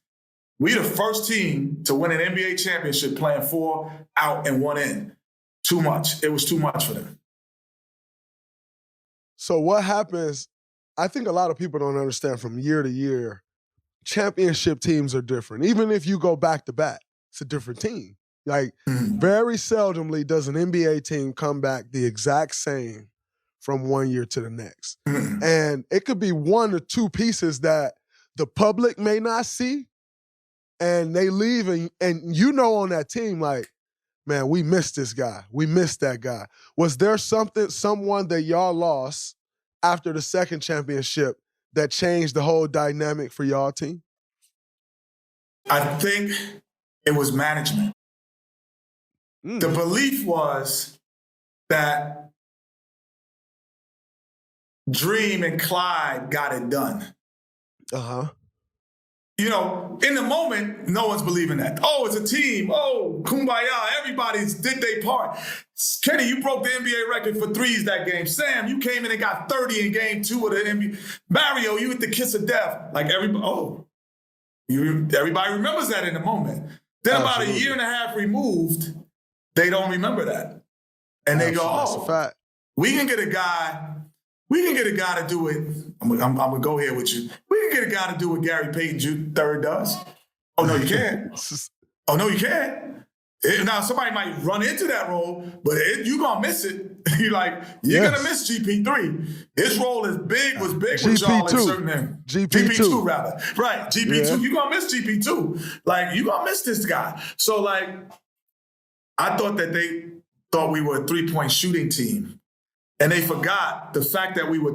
We the first team to win an NBA championship playing 4 out and 1 in. Too much. It was too much for them. So what happens, I think a lot of people don't understand from year to year, championship teams are different. Even if you go back to back, it's a different team. Like, very seldomly does an NBA team come back the exact same from one year to the next. And it could be 1 or 2 pieces that the public may not see, and they leave, and you know on that team, like, man, we missed this guy. We missed that guy. Was there someone that y'all lost after the second championship that changed the whole dynamic for y'all team? I think it was management. The belief was that Dream and Clyde got it done. You know, in the moment, no one's believing that. Oh, it's a team. Oh, kumbaya. Everybody's did their part. Kenny, you broke the NBA record for threes that game. Sam, you came in and got 30 in game 2 of the NBA. Mario, you hit the kiss of death. Like everybody remembers that in the moment. Then about a year and a half removed, they don't remember that. And they go, oh, we can get a guy to do it. I'm going to go here with you. We can get a guy to do what Gary Payton III does. Oh, no, you can't. Oh, no, you can't. Now, somebody might run into that role, but you're going to miss it. You're going to miss GP3. His role was big with y'all in certain areas. GP2, rather. Right, GP2. Yeah. You're going to miss GP2. Like, you're going to miss this guy. So, like, I thought that they thought we were a 3-point shooting team. And they forgot the fact that we were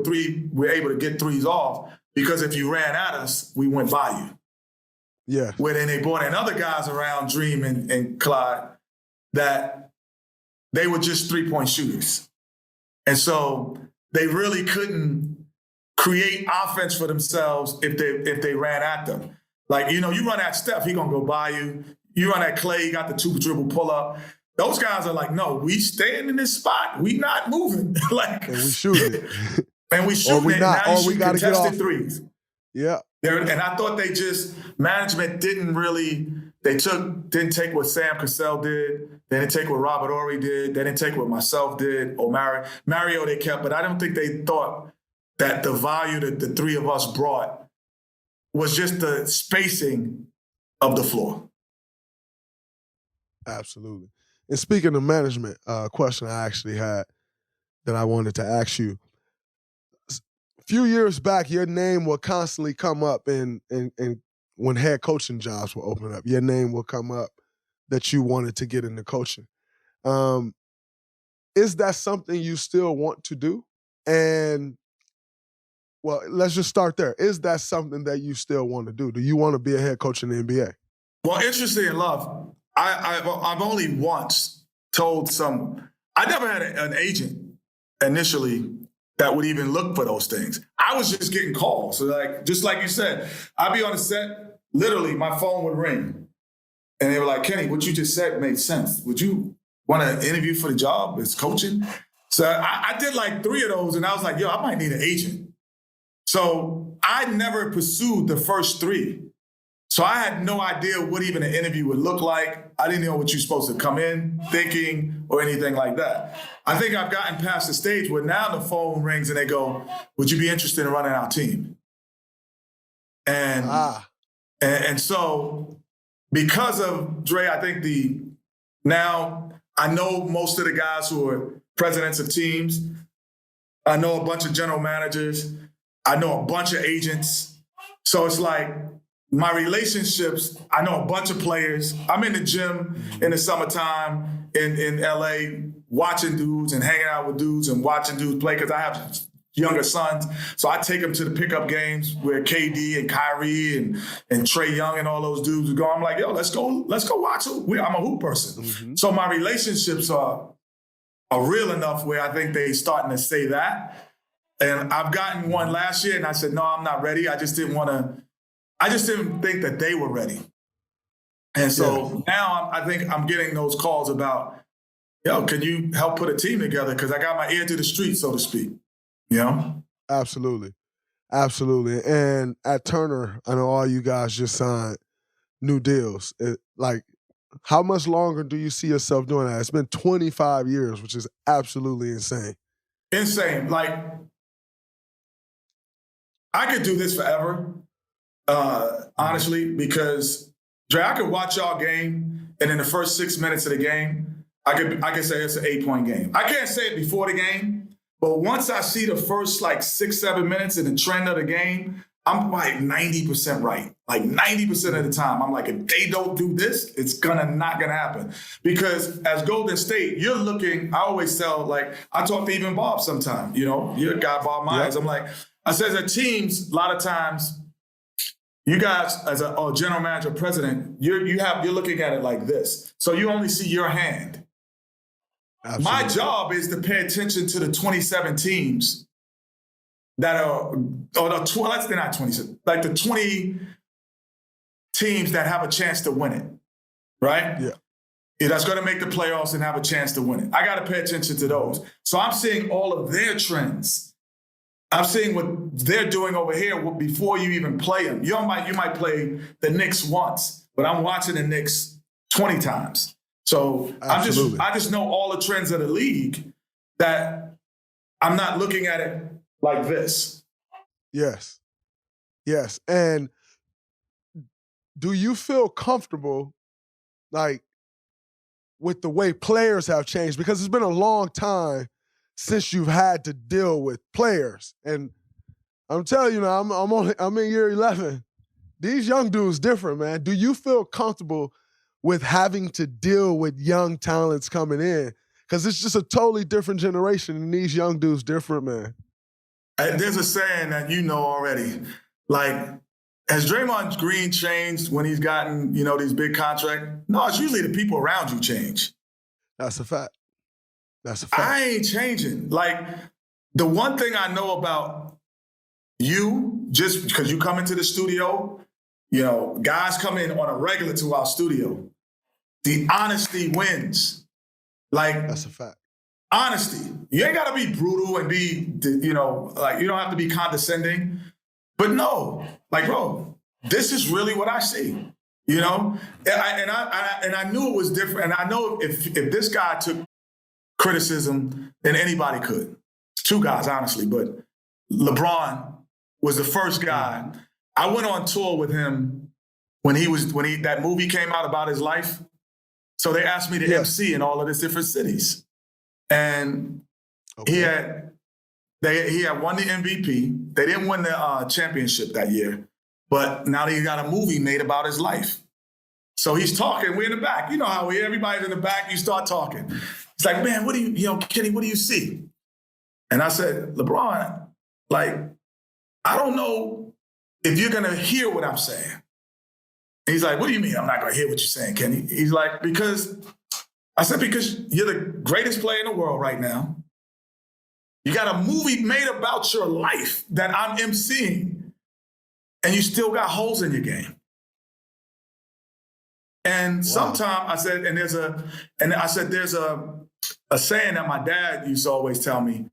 able to get threes off, because if you ran at us, we went by you. Yeah. Where then they brought in other guys around Dream and Clyde that they were just 3-point shooters. And so they really couldn't create offense for themselves if they ran at them. Like, you know, you run at Steph, he gonna go by you. You run at Clay, he got the 2-dribble pull-up. Those guys are like, no, we staying in this spot. We not moving. And we shooting it. And we shooting it. Now you got to get off threes. Yeah. And I thought management didn't take what Sam Cassell did. They didn't take what Robert Horry did. They didn't take what myself did or Mario they kept. But I don't think they thought that the value that the 3 of us brought was just the spacing of the floor. Absolutely. And speaking of management, question I actually had that I wanted to ask you. A few years back, your name would constantly come up and when head coaching jobs will open up, your name will come up that you wanted to get into coaching. Is that something you still want to do? And, well, let's just start there. Is that something that you still want to do? Do you want to be a head coach in the NBA? Well, interesting enough, I've only once told I never had an agent initially that would even look for those things. I was just getting calls. So just like you said, I'd be on the set, literally my phone would ring. And they were like, Kenny, what you just said made sense. Would you want to interview for the job as coaching? So I did like 3 of those and I was like, yo, I might need an agent. So I never pursued the first 3. So I had no idea what even an interview would look like. I didn't know what you're supposed to come in thinking or anything like that. I think I've gotten past the stage where now the phone rings and they go, would you be interested in running our team? And so because of Dre, I think now I know most of the guys who are presidents of teams. I know a bunch of general managers. I know a bunch of agents. So it's like, my relationships, I know a bunch of players. I'm in the gym in the summertime in LA watching dudes and hanging out with dudes and watching dudes play because I have younger sons. So I take them to the pickup games where KD and Kyrie and Trae Young and all those dudes go. I'm like, yo, let's go watch it. I'm a hoop person. Mm-hmm. So my relationships are real enough where I think they starting to say that. And I've gotten one last year, and I said, no, I'm not ready. I just didn't think that they were ready. And so now I think I'm getting those calls about, can you help put a team together? Because I got my ear to the street, so to speak. Absolutely. Absolutely. And at Turner, I know all you guys just signed new deals. How much longer do you see yourself doing that? It's been 25 years, which is absolutely insane. Insane. Like, I could do this forever, honestly, because Dre, I could watch y'all game, and in the first 6 minutes of the game, I could say it's an 8-point game. I can't say it before the game, but once I see the first 6-7 minutes in the trend of the game, I'm like 90% right. Like 90% of the time, I'm like, if they don't do this, it's not gonna happen. Because as Golden State, you're looking. I always tell, I talk to even Bob sometimes. You're a guy, Bob Myers. Yep. I'm like, I said, as teams, a lot of times, you guys, as a general manager, president, you're looking at it like this. So you only see your hand. Absolutely. My job is to pay attention to the 27 teams that are, let's say not 27, like the 20 teams that have a chance to win it, right? Yeah. That's going to make the playoffs and have a chance to win it. I got to pay attention to those. So I'm seeing all of their trends. I'm seeing what they're doing over here before you even play them. You might play the Knicks once, but I'm watching the Knicks 20 times. So I just know all the trends of the league that I'm not looking at it like this. Yes. And do you feel comfortable, with the way players have changed? Because it's been a long time since you've had to deal with players. And I'm telling you now, I'm in year 11. These young dudes different, man. Do you feel comfortable with having to deal with young talents coming in? Because it's just a totally different generation, and these young dudes different, man. There's a saying that you know already. Has Draymond Green changed when he's gotten, these big contracts? No, it's usually the people around you change. That's a fact. I ain't changing. The one thing I know about you, just because you come into the studio, guys come in on a regular to our studio. The honesty wins. That's a fact. Honesty. You ain't got to be brutal and be, you don't have to be condescending. But no, bro, this is really what I see. And I knew it was different. And I know if this guy took criticism than anybody could. Two guys, honestly, but LeBron was the first guy. I went on tour with him when that movie came out about his life. So they asked me to MC in all of these different cities. And he had won the MVP. They didn't win the championship that year, but now he got a movie made about his life. So he's talking. We're in the back. You know how everybody's in the back. You start talking. It's like, man, Kenny, what do you see? And I said, LeBron, I don't know if you're going to hear what I'm saying. And he's like, what do you mean I'm not going to hear what you're saying, Kenny? He's like, because you're the greatest player in the world right now. You got a movie made about your life that I'm emceeing, and you still got holes in your game. And sometimes I said, there's a saying that my dad used to always tell me,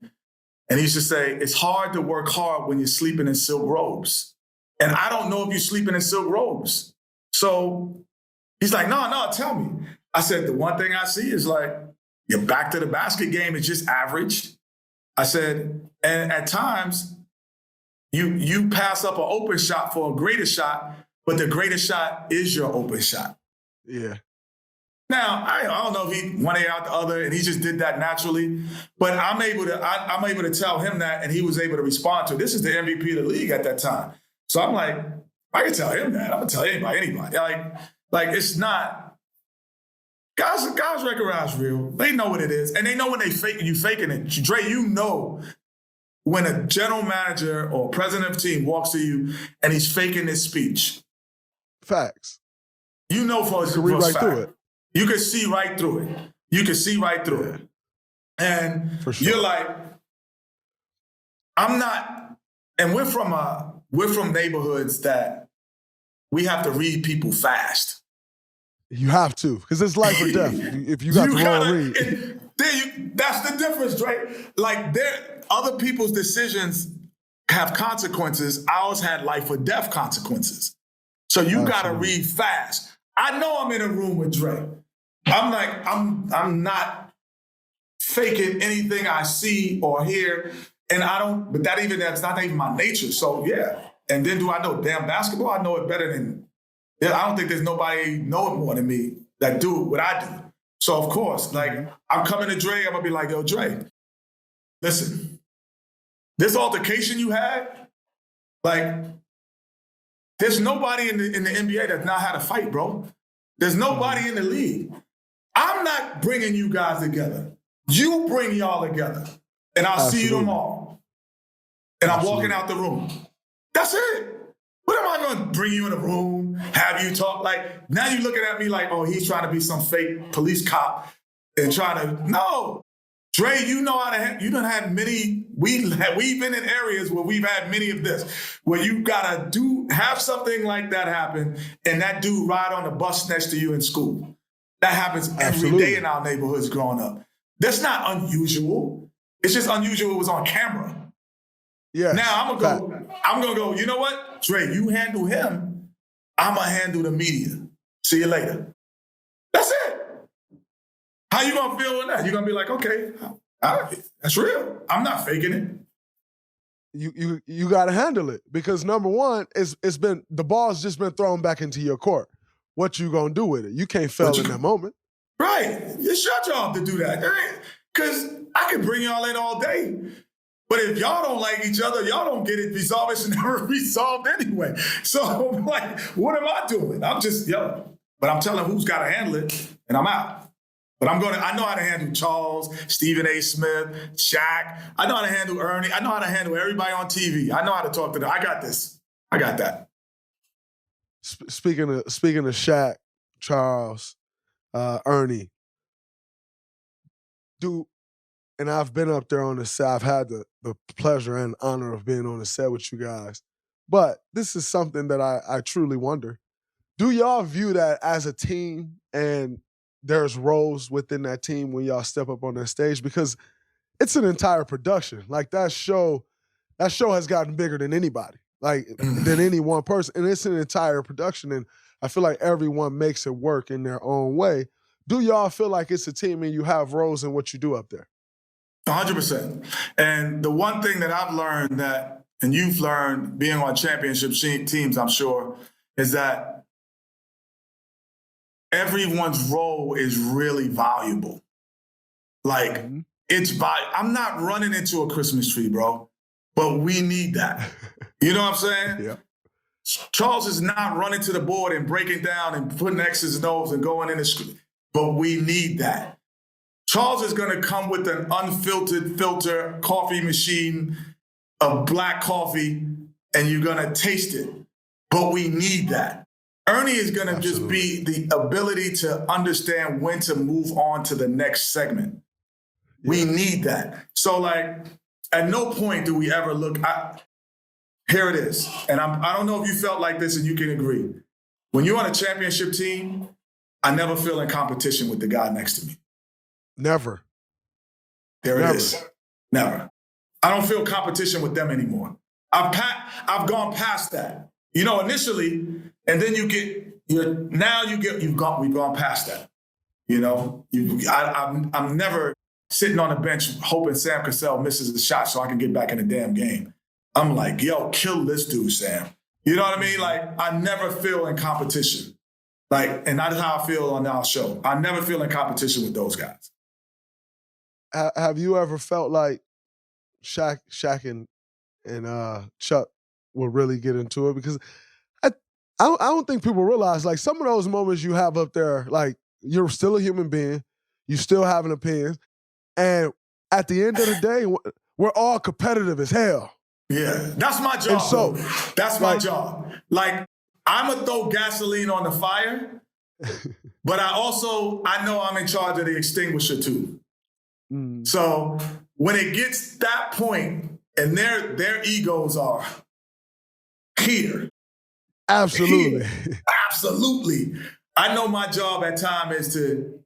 and he used to say, it's hard to work hard when you're sleeping in silk robes. And I don't know if you're sleeping in silk robes. So he's like, no, tell me. I said, the one thing I see is your back to the basket game is just average. I said, and at times you pass up an open shot for a greater shot, but the greatest shot is your open shot. Yeah. Now, I don't know if he one out the other and he just did that naturally, but I'm able to tell him that, and he was able to respond to it. This is the MVP of the league at that time. So I'm like, I can tell him that. I'm gonna tell anybody. It's not. Guys recognize real. They know what it is, and they know when you faking it. Dre, you know when a general manager or president of a team walks to you and he's faking his speech. Facts. You know for you can read right through it. You can see right through it. And for sure. You're like, I'm not, and we're from neighborhoods that we have to read people fast. You have to, because it's life or death. If you got the wrong read. That's the difference, right? Like, other people's decisions have consequences. Ours had life or death consequences. So you got to read fast. I know I'm in a room with Dre. I'm not faking anything I see or hear. And that's not even my nature. So yeah. And then do I know damn basketball? I know it better than, I don't think there's nobody know it more than me that do what I do. So of course, like, I'm coming to Dre, I'm gonna be like, yo, Dre, listen, this altercation you had, like, there's nobody in the NBA that's not had a fight, bro. There's nobody in the league. I'm not bringing you guys together. You bring y'all together, and I'll see you tomorrow. And I'm walking out the room. That's it. What am I going to bring you in a room, have you talk? Like, now you're looking at me like, oh, he's trying to be some fake police cop and trying to, no. Dre, you know how to, you done had many, we've been in areas where we've had many of this, where you got to have something like that happen, and that dude ride on the bus next to you in school. That happens every day in our neighborhoods growing up. That's not unusual. It's just unusual it was on camera. Yeah. Now I'm gonna go, you know what? Dre, you handle him. I'm gonna handle the media. See you later. That's it. How you gonna feel with that? You're gonna be like, okay, all right, that's real. I'm not faking it. You gotta handle it, because number one, the ball's just been thrown back into your court. What you gonna do with it? You can't fail in that moment. Right. It's your job to do that. Because I can bring y'all in all day. But if y'all don't like each other, y'all don't get it resolved. It's never resolved anyway. So, like, what am I doing? I'm just, but I'm telling who's got to handle it, and I'm out. But I know how to handle Charles, Stephen A. Smith, Shaq. I know how to handle Ernie. I know how to handle everybody on TV. I know how to talk to them. I got this. I got that. Speaking of Shaq, Charles, Ernie, and I've been up there on the set. I've had the pleasure and honor of being on the set with you guys. But this is something that I truly wonder. Do y'all view that as a team, and there's roles within that team when y'all step up on that stage? Because it's an entire production. Like, that show has gotten bigger than anybody, like than any one person. And it's an entire production. And I feel like everyone makes it work in their own way. Do y'all feel like it's a team and you have roles in what you do up there? 100%. And the one thing that I've learned and you've learned being on championship teams, I'm sure, is that everyone's role is really valuable. Like, I'm not running into a Christmas tree, bro, but we need that. You know what I'm saying? Yeah. Charles is not running to the board and breaking down and putting X's and O's and going in the screen, but we need that. Charles is going to come with an unfiltered filter coffee machine of black coffee, and you're going to taste it. But we need that. Ernie is going to just be the ability to understand when to move on to the next segment. Yeah. We need that. So, like, at no point do we ever look. Here it is. And I don't know if you felt like this and you can agree. When you're on a championship team, I never feel in competition with the guy next to me. Never. There it is. Never. I don't feel competition with them anymore. I've gone past that. You know, initially, and then we've gone past that. You know, I'm never sitting on the bench hoping Sam Cassell misses a shot so I can get back in the damn game. I'm like, yo, kill this dude, Sam. You know what I mean? Like, I never feel in competition. Like, and that's how I feel on our show. I never feel in competition with those guys. Have you ever felt like Shaq and Chuck will really get into it? Because I don't think people realize, like, some of those moments you have up there, like, you're still a human being, you still have an opinion, and at the end of the day, we're all competitive as hell. Yeah, that's my job. And so, that's my job. Like, I'm going to throw gasoline on the fire, but I know I'm in charge of the extinguisher too. So when it gets that point, and their egos are here. Absolutely. Here. Absolutely. I know my job at time is to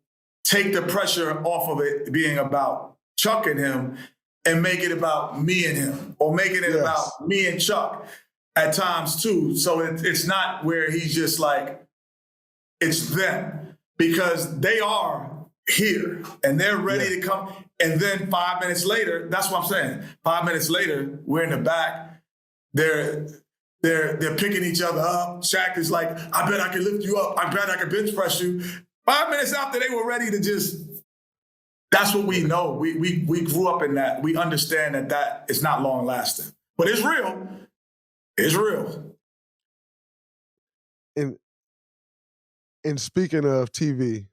take the pressure off of it being about Chuck and him and make it about me and him, or making it about me and Chuck at times too. So it's not where he's just like, it's them, because they are here and they're ready to come. And then 5 minutes later, that's what I'm saying. 5 minutes later, we're in the back. They're picking each other up. Shaq is like, I bet I can lift you up. I bet I can bench press you. 5 minutes after, they were ready to just. That's what we know. We grew up in that. We understand that is not long lasting, but it's real. It's real. And speaking of TV,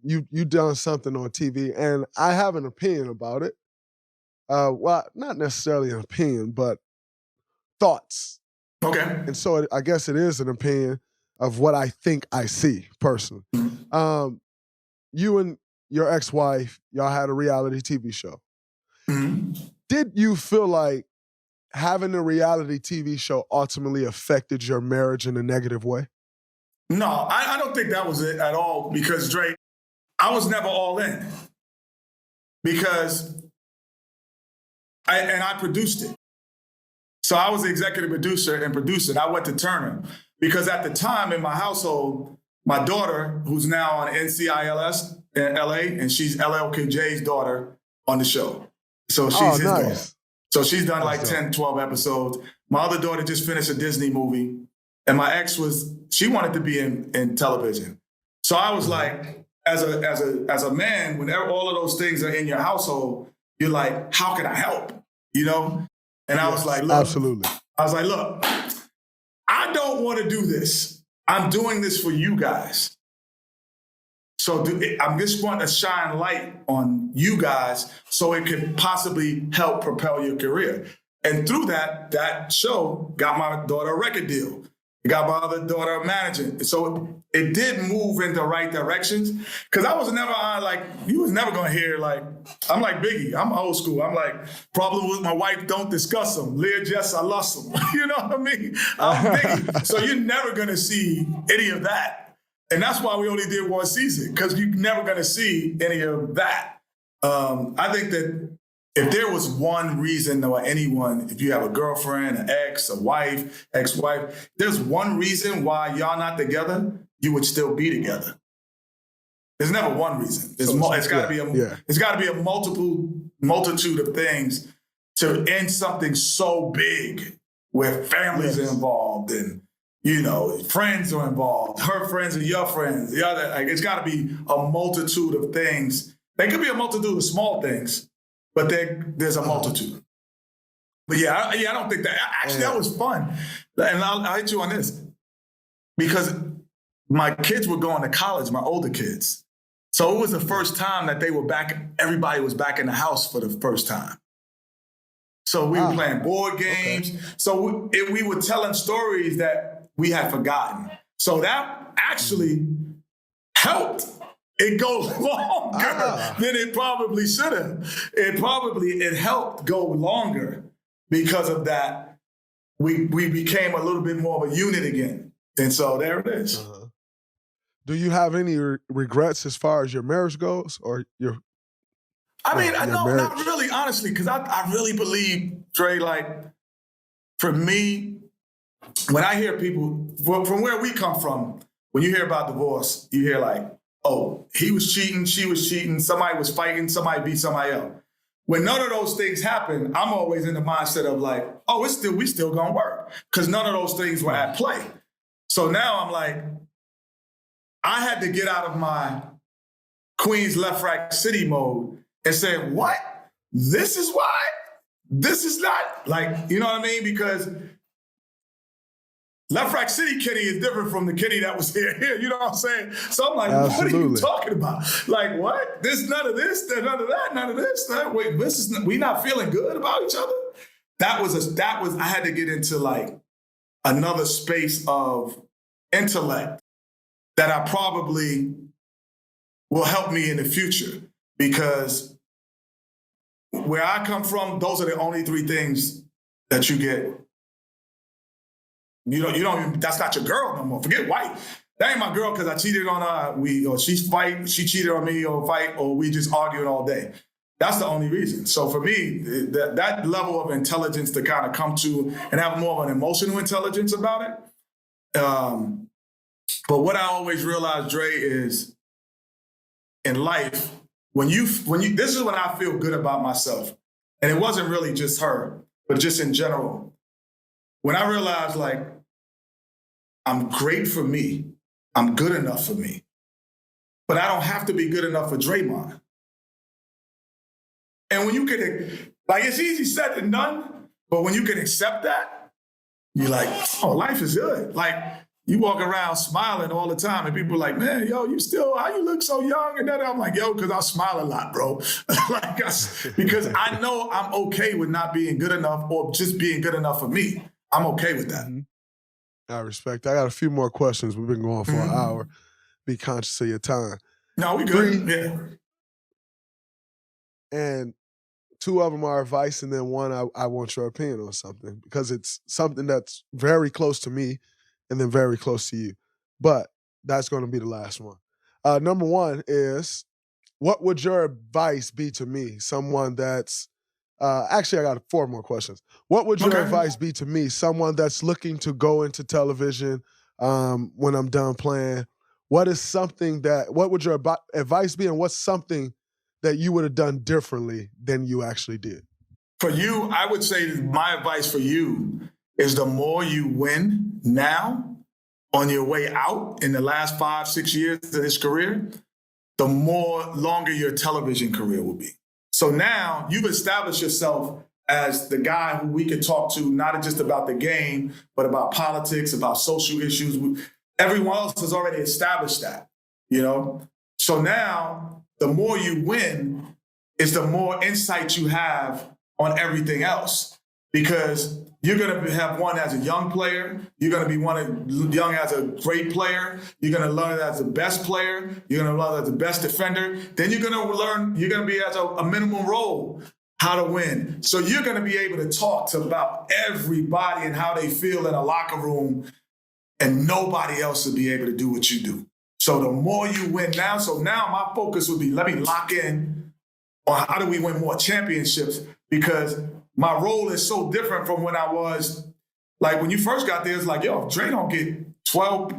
you done something on TV, and I have an opinion about it. Well, not necessarily an opinion, but thoughts. Okay. And so I guess it is an opinion of what I think I see personally. Mm-hmm. You and your ex-wife, y'all had a reality TV show. Mm-hmm. Did you feel like having a reality TV show ultimately affected your marriage in a negative way? No, I don't think that was it at all, because Drake, I was never all in, because I produced it. So I was the executive producer and produced it. I went to Turner because at the time in my household, my daughter, who's now on NCILS in LA, and she's LLKJ's daughter on the show. So she's his daughter. So she's done like 10, 12 episodes. My other daughter just finished a Disney movie. And my ex she wanted to be in television. So I was like, as a man, whenever all of those things are in your household, you're like, how can I help? You know? And I was like, look. Absolutely. I was like, look, I don't want to do this. I'm doing this for you guys. So I'm just going to shine light on you guys so it could possibly help propel your career. And through that show got my daughter a record deal. It got my other daughter a manager. So it did move in the right directions. Because I was never you was never going to hear I'm like Biggie. I'm old school. I'm like, problem with my wife, don't discuss them. Leah Jess, I lost them. You know what I mean? I'm Biggie. So you're never going to see any of that. And that's why we only did one season, because you're never going to see any of that. I think that if there was one reason, or anyone, if you have a girlfriend, an ex, a wife, ex-wife, there's one reason why y'all not together, you would still be together. There's never one reason. It's got to be a multitude of things to end something so big where families are involved and, friends are involved, her friends and your friends. The other, it's got to be a multitude of things. There could be a multitude of small things, but there's a multitude. But I don't think that. Actually, that was fun. And I'll hit you on this. Because my kids were going to college, my older kids. So it was the first time that they were back. Everybody was back in the house for the first time. So we were playing board games. Okay. So we were telling stories that we had forgotten. So that actually helped it go longer than it probably should have. It helped go longer because of that. We became a little bit more of a unit again. And so there it is. Uh-huh. Do you have any regrets as far as your marriage goes, or your? Not really, honestly, because I really believe, Dre, for me, when I hear people from where we come from, when you hear about divorce, you hear oh, he was cheating, she was cheating, somebody was fighting, somebody beat somebody else. When none of those things happen, I'm always in the mindset of we still gonna work, because none of those things were at play. So now I'm like, I had to get out of my Queens left rack city mode and say, what? This is why? This is not you know what I mean? Because left rack city Kenny is different from the Kenny that was here. You know what I'm saying? So I'm like, Absolutely. What are you talking about? What? There's none of this, there's none of that, none of this. Wait, we not feeling good about each other? I had to get into another space of intellect that I probably will help me in the future, because where I come from, those are the only three things that you get. You don't even, that's not your girl no more. Forget white. That ain't my girl because I cheated on her. Or she cheated on me, or fight, or we just arguing all day. That's the only reason. So for me, that level of intelligence to kind of come to and have more of an emotional intelligence about it. But what I always realize, Dre, is in life, when you, this is when I feel good about myself. And it wasn't really just her, but just in general. When I realized, like, I'm great for me, I'm good enough for me, but I don't have to be good enough for Draymond. And when you can, like, it's easy said than done, but when you can accept that, you're like, oh, life is good. Like, you walk around smiling all the time, and people are like, man, yo, how you look so young? And then I'm like, yo, because I smile a lot, bro. Because I know I'm okay with not being good enough or just being good enough for me. I'm okay with that. Mm-hmm. I respect. I got a few more questions. We've been going for an hour. Be conscious of your time. No, we good. Yeah. And two of them are advice, and then one I want your opinion on something, because it's something that's very close to me and then very close to you. But that's going to be the last one. Number one is, what would your advice be to me, someone that's actually, I got 4 more questions. What would your advice be to me, someone that's looking to go into television when I'm done playing? What would your advice be, and what's something that you would have done differently than you actually did? For you, I would say my advice for you is the more you win now on your way out in the last 5-6 years of this career, the longer your television career will be. So now you've established yourself as the guy who we can talk to, not just about the game, but about politics, about social issues. Everyone else has already established that, you know? So now the more you win is the more insight you have on everything else, because you're going to have one as a young player. You're going to be young as a great player. You're going to learn as the best player. You're going to learn as the best defender. Then you're going to be as a minimum role, how to win. So you're going to be able to talk about everybody and how they feel in a locker room, and nobody else will be able to do what you do. So the more you win now, my focus would be, let me lock in on how do we win more championships, because my role is so different from when I was, like, when you first got there, it's like, yo, if Dre don't get 12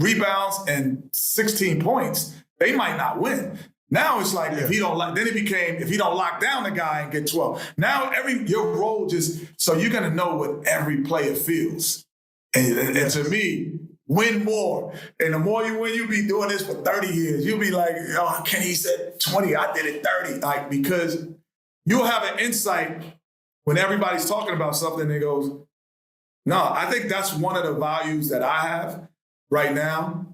rebounds and 16 points, they might not win. Now it's like, if he don't lock down the guy and get 12. Now your role so you're going to know what every player feels. And to me, win more. And the more you win, you'll be doing this for 30 years. You'll be like, oh, Kenny said 20, I did it 30. Like, because you'll have an insight when everybody's talking about something that goes, no, I think that's one of the values that I have right now.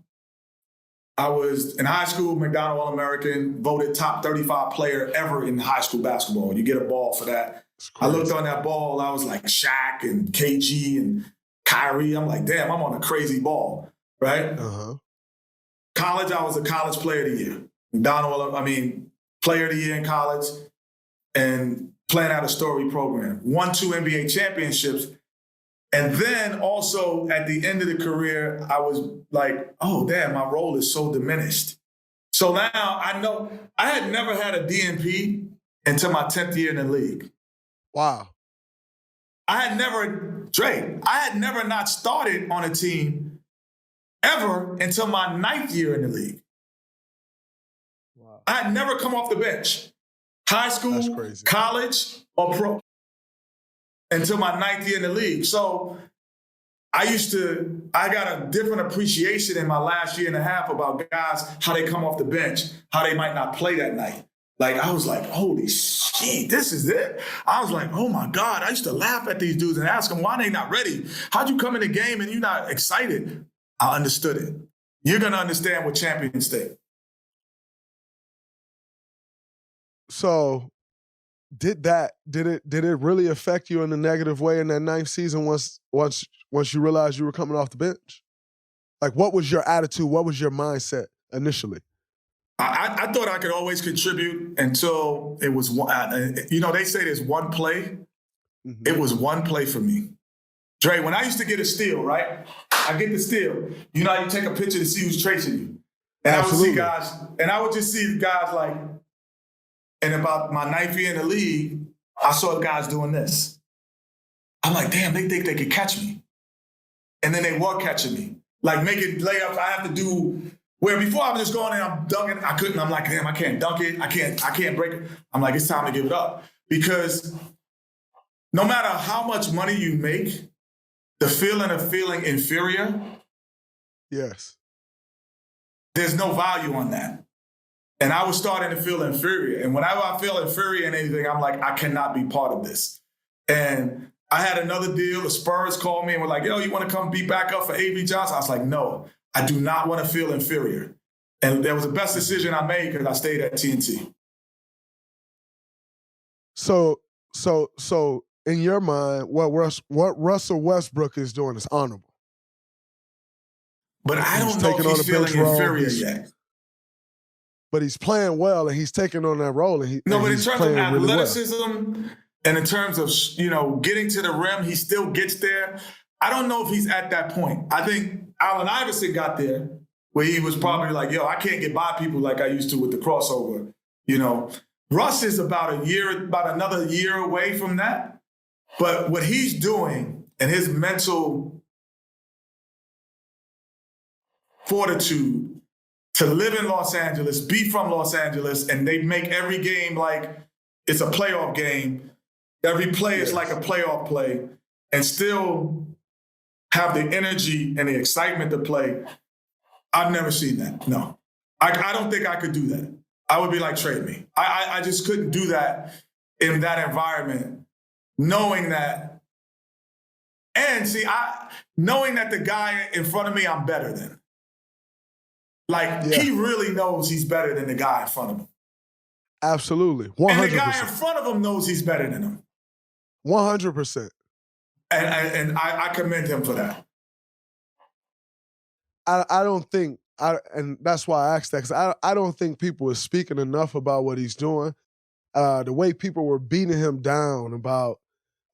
I was in high school, McDonald All-American, voted top 35 player ever in high school basketball. You get a ball for that. I looked on that ball, I was like Shaq and KG and Kyrie. I'm like, damn, I'm on a crazy ball, right? Uh-huh. College, I was a college player of the year. Player of the year in college, and playing out a story program. Won 2 NBA championships. And then also at the end of the career, I was like, oh, damn, my role is so diminished. So now I know I had never had a DNP until my 10th year in the league. Wow. I had never not started on a team ever until my 9th year in the league. Wow. I had never come off the bench, high school, college, or pro, until my 9th year in the league. So I got a different appreciation in my last year and a half about guys, how they come off the bench, how they might not play that night. Like, I was like, holy shit, this is it. I was like, oh my God, I used to laugh at these dudes and ask them why they not ready. How'd you come in the game and you're not excited? I understood it. You're going to understand what champions think. So did it really affect you in a negative way in that 9th season once you realized you were coming off the bench? Like, what was your attitude? What was your mindset initially? I thought I could always contribute until it was one. They say there's one play. Mm-hmm. It was one play for me. Dre, when I used to get a steal, right? I get the steal. You know how you take a picture to see who's tracing you. And Absolutely. I would just see guys like, in about my 9th year in the league, I saw guys doing this. I'm like, damn, they think they could catch me. And then they were catching me. Like making layups I have to do, where before I was just going in, I'm dunking, I couldn't. I'm like, damn, I can't dunk it. I can't break it. I'm like, it's time to give it up. Because no matter how much money you make, the feeling of feeling inferior, yes, there's no value on that. And I was starting to feel inferior. And whenever I feel inferior in anything, I'm like, I cannot be part of this. And I had another deal. The Spurs called me and were like, yo, you want to come be backup for A.B. Johnson? I was like, no, I do not want to feel inferior. And that was the best decision I made because I stayed at TNT. So in your mind, what Russell Westbrook is doing is honorable. But I don't know if he's feeling inferior yet. But he's playing well, and he's taking on that role. But in terms of athleticism and in terms of, getting to the rim, he still gets there. I don't know if he's at that point. I think Allen Iverson got there where he was probably like, yo, I can't get by people like I used to with the crossover. Russ is about another year away from that. But what he's doing and his mental fortitude to live in Los Angeles, be from Los Angeles, and they make every game like it's a playoff game. Every play is like a playoff play, and still have the energy and the excitement to play. I've never seen that. No. I don't think I could do that. I would be like, trade me. I just couldn't do that in that environment, knowing that. And knowing that the guy in front of me, I'm better than. He really knows he's better than the guy in front of him. Absolutely. 100%. And the guy in front of him knows he's better than him. 100%. And I commend him for that. I don't think, and that's why I asked that, because I don't think people are speaking enough about what he's doing. The way people were beating him down about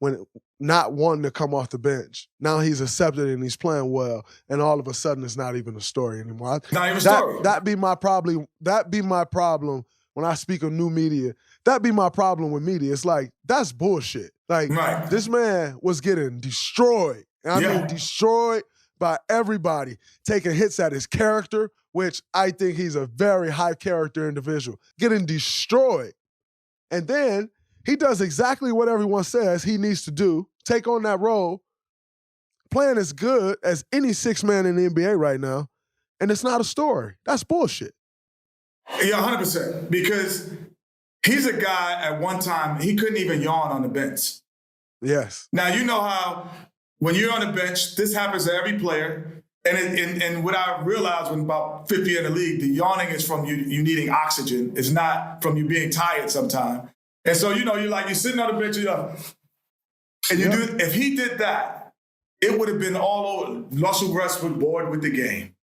when not wanting to come off the bench. Now he's accepted and he's playing well, and all of a sudden it's not even a story anymore. Not even a story. That be my problem when I speak of new media. That be my problem with media. It's like, that's bullshit. Right. This man was getting destroyed. And I mean destroyed by everybody, taking hits at his character, which I think he's a very high character individual, getting destroyed. And then he does exactly what everyone says he needs to do, take on that role, playing as good as any six man in the NBA right now, and it's not a story. That's bullshit. Yeah, 100%. Because he's a guy at one time, he couldn't even yawn on the bench. Yes. Now, you know how when you're on the bench, this happens to every player. And what I realized when about 5th year in the league, the yawning is from you needing oxygen. It's not from you being tired sometimes. And so, you're sitting on the bench, and you do. If he did that, it would have been all over. Russell Westbrook bored with the game.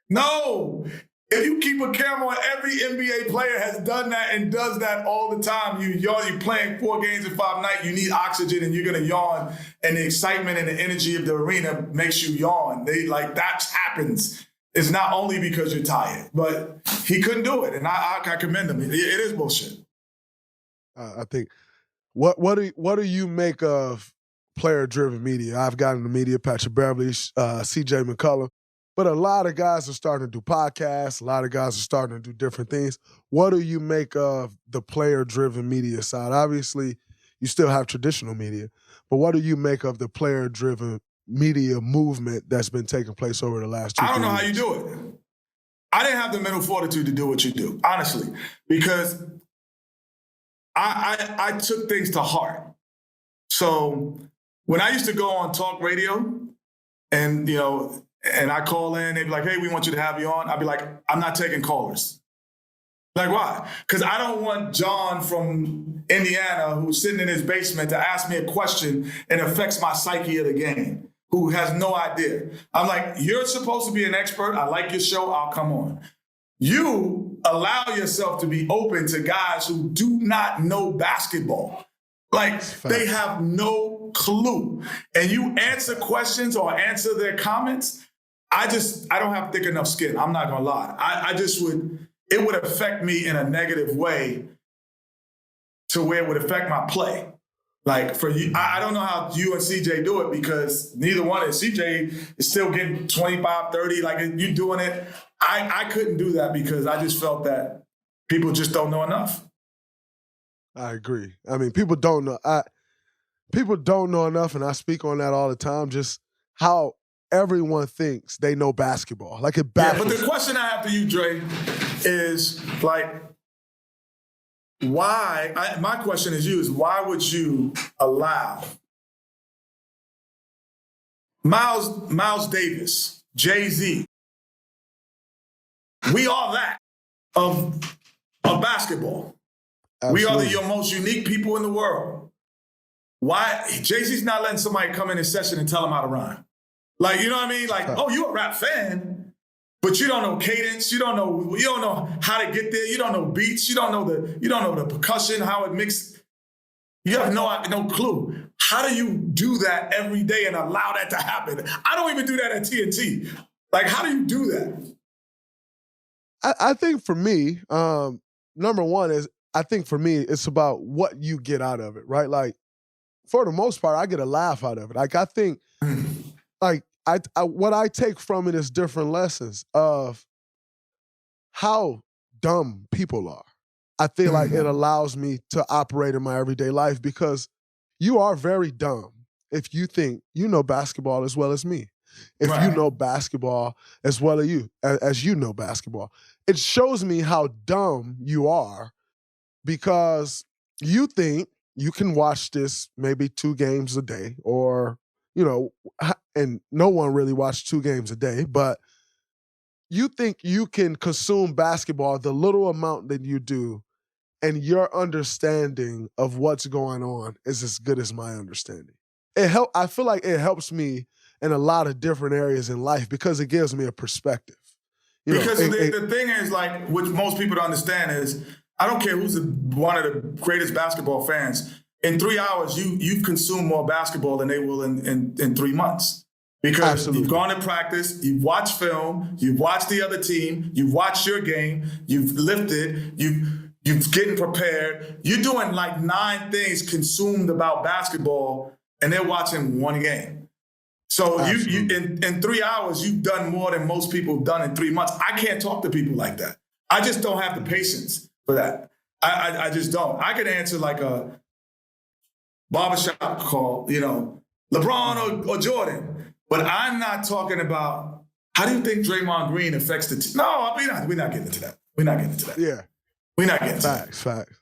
No. If you keep a camera on, every NBA player has done that and does that all the time. You're playing 4 games in 5 nights. You need oxygen, and you're gonna yawn. And the excitement and the energy of the arena makes you yawn. That happens. It's not only because you're tired, but he couldn't do it, and I commend him. It is bullshit. I think what do you make of player-driven media? I've gotten the media, Patrick Beverly, C.J. McCollum, but a lot of guys are starting to do podcasts. A lot of guys are starting to do different things. What do you make of the player-driven media side? Obviously, you still have traditional media, but what do you make of the player-driven media movement that's been taking place over the last 2 years? I don't know how you do it. I didn't have the mental fortitude to do what you do, honestly, because I took things to heart. So when I used to go on talk radio and I call in, they'd be like, hey, we want you to have you on. I'd be like, I'm not taking callers. Like, why? Because I don't want John from Indiana who's sitting in his basement to ask me a question and affects my psyche of the game, who has no idea. I'm like, you're supposed to be an expert. I like your show. I'll come on. you allow yourself to be open to guys who do not know basketball. Like, they have no clue. And you answer questions or answer their comments. I don't have thick enough skin. I'm not gonna lie. It would affect me in a negative way to where it would affect my play. Like, for you, I don't know how you and CJ do it, because neither one is. CJ is still getting 25, 30, like you doing it. I couldn't do that because I just felt that people just don't know enough. I agree. I mean, people don't know. People don't know enough, and I speak on that all the time, just how everyone thinks they know basketball. Like, it baffles. Yeah, but the question I have for you, Dre, is like, my question is why would you allow Miles Davis, Jay-Z, we are that of basketball. Absolutely. We are your most unique people in the world. Why Jay-Z's not letting somebody come in his session and tell him how to rhyme? Like, you know what I mean? Like, oh, you're a rap fan, but you don't know cadence. You don't know how to get there. You don't know beats. You don't know the percussion, how it mixes. You have no clue. How do you do that every day and allow that to happen? I don't even do that at TNT. Like, how do you do that? I think for me, number one is, I think for me, it's about what you get out of it, right? Like, for the most part, I get a laugh out of it. Like, I think, like, what I take from it is different lessons of how dumb people are. I feel like it allows me to operate in my everyday life, because you are very dumb if you think you know basketball as well as me. If you know basketball as well as you know basketball. It shows me how dumb you are, because you think you can watch this maybe 2 games a day, or, and no one really watches 2 games a day, but you think you can consume basketball the little amount that you do, and your understanding of what's going on is as good as my understanding. I feel like it helps me in a lot of different areas in life, because it gives me a perspective. The thing is, like, which most people don't understand is, I don't care who's one of the greatest basketball fans. In 3 hours, you've consumed more basketball than they will in 3 months. Because Absolutely. You've gone to practice, you've watched film, you've watched the other team, you've watched your game, you've lifted, you've getting prepared. You're doing like 9 things consumed about basketball, and they're watching 1 game. So you in 3 hours, you've done more than most people have done in 3 months. I can't talk to people like that. I just don't have the patience for that. I just don't. I could answer like a barbershop call, LeBron or Jordan, but I'm not talking about, how do you think Draymond Green affects the team? No, we're not getting into that. We're not getting into that. Yeah. We're not getting into that. Facts.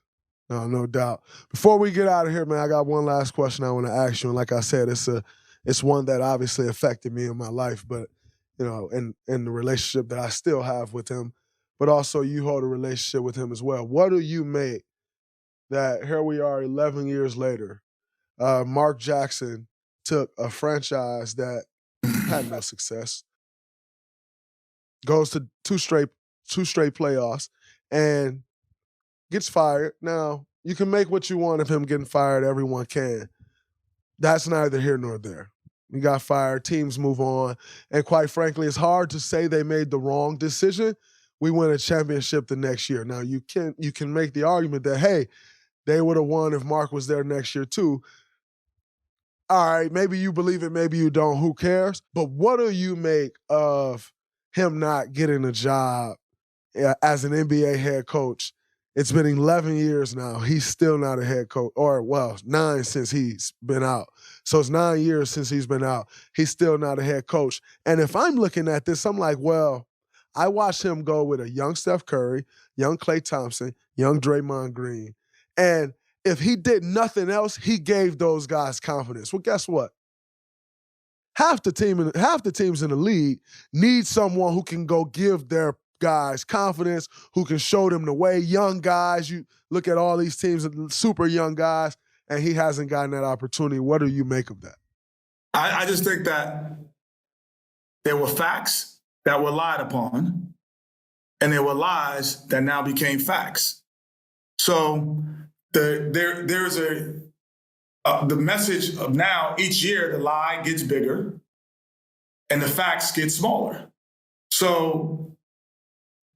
No doubt. Before we get out of here, man, I got one last question I want to ask you. And like I said, it's one that obviously affected me in my life, but, in the relationship that I still have with him, but also you hold a relationship with him as well. What do you make that here we are 11 years later, Mark Jackson took a franchise that had no success, goes to two straight playoffs, and gets fired. Now, you can make what you want of him getting fired. Everyone can. That's neither here nor there. He got fired. Teams move on. And quite frankly, it's hard to say they made the wrong decision. We win a championship the next year. Now, you can make the argument that, hey, they would have won if Mark was there next year too. All right, maybe you believe it, maybe you don't. Who cares? But what do you make of him not getting a job as an NBA head coach? It's been 11 years now. He's still not a head coach. Or, 9 since he's been out. So it's 9 years since he's been out. He's still not a head coach. And if I'm looking at this, I'm like, I watched him go with a young Steph Curry, young Klay Thompson, young Draymond Green. And if he did nothing else, he gave those guys confidence. Well, guess what? Half the teams in the league need someone who can go give their guys confidence, who can show them the way. Young guys, you look at all these teams, super young guys, and he hasn't gotten that opportunity. What do you make of that? I just think that there were facts that were lied upon. and there were lies that now became facts. So there's the message of now each year the lie gets bigger and the facts get smaller. So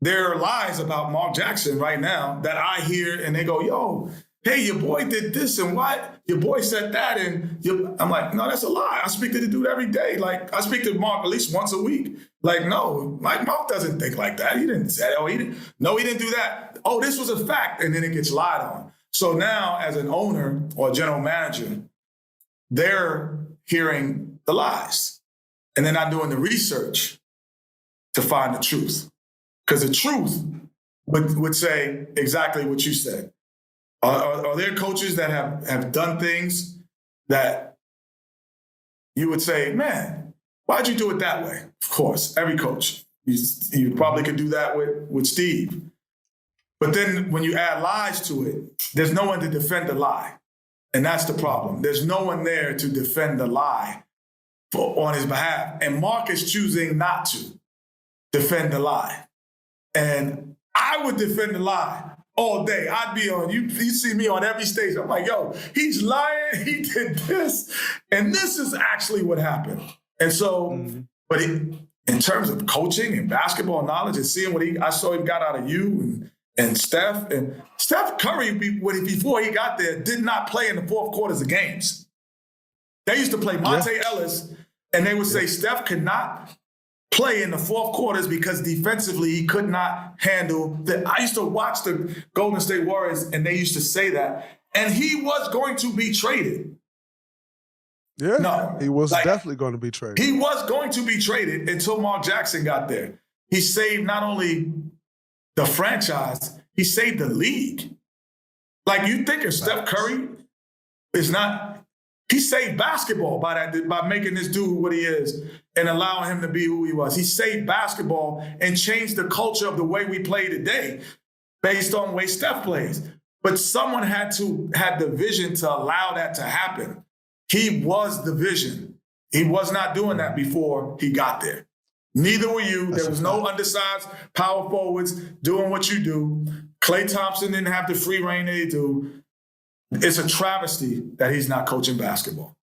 there are lies about Mark Jackson right now that I hear and they go, yo, hey, your boy did this and what? Your boy said that. And I'm like, no, that's a lie. I speak to the dude every day. Like, I speak to Mark at least once a week. Like, no, Mark doesn't think like that. He didn't say, he didn't do that. Oh, this was a fact. And then it gets lied on. So now as an owner or general manager, they're hearing the lies and they're not doing the research to find the truth. Because the truth would say exactly what you said. Are there coaches that have done things that you would say, man, why'd you do it that way? Of course, every coach. You probably could do that with Steve. But then when you add lies to it, there's no one to defend the lie. And that's the problem. There's no one there to defend the lie on his behalf. And Mark is choosing not to defend the lie. And I would defend the lie all day. I'd be on, you see me on every stage. I'm like, yo, he's lying. He did this. And this is actually what happened. And so, but in terms of coaching and basketball knowledge and seeing what I saw him got out of you and Steph. And Steph Curry, before he got there, did not play in the fourth quarters of games. They used to play Monte Ellis, and they would say Steph could not play in the fourth quarters because defensively he could not handle that. I used to watch the Golden State Warriors and they used to say that. And he was going to be traded. Yeah, no, he was definitely going to be traded. He was going to be traded until Mark Jackson got there. He saved not only the franchise, he saved the league. Like, you think of Steph Curry is not, he saved basketball by making this dude what he is and allowing him to be who he was. He saved basketball and changed the culture of the way we play today based on the way Steph plays. But someone had the vision to allow that to happen. He was the vision. He was not doing that before he got there. Neither were you. There was no undersized power forwards doing what you do. Klay Thompson didn't have the free reign they do. It's a travesty that he's not coaching basketball.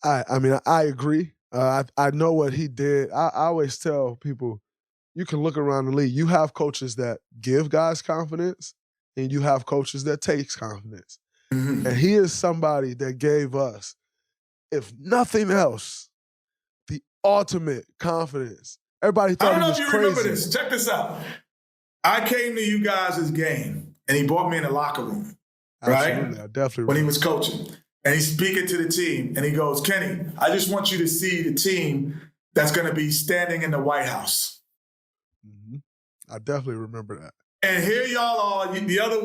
I mean, I agree. I know what he did. I always tell people, you can look around the league. You have coaches that give guys confidence, and you have coaches that takes confidence. Mm-hmm. And he is somebody that gave us, if nothing else, the ultimate confidence. Everybody thought he was crazy. I don't know if you remember this. Check this out. I came to you guys' game, and he brought me in the locker room, right? Absolutely, I definitely when he was coaching. And he's speaking to the team, and he goes, Kenny, I just want you to see the team that's going to be standing in the White House. Mm-hmm. I definitely remember that. And here y'all are,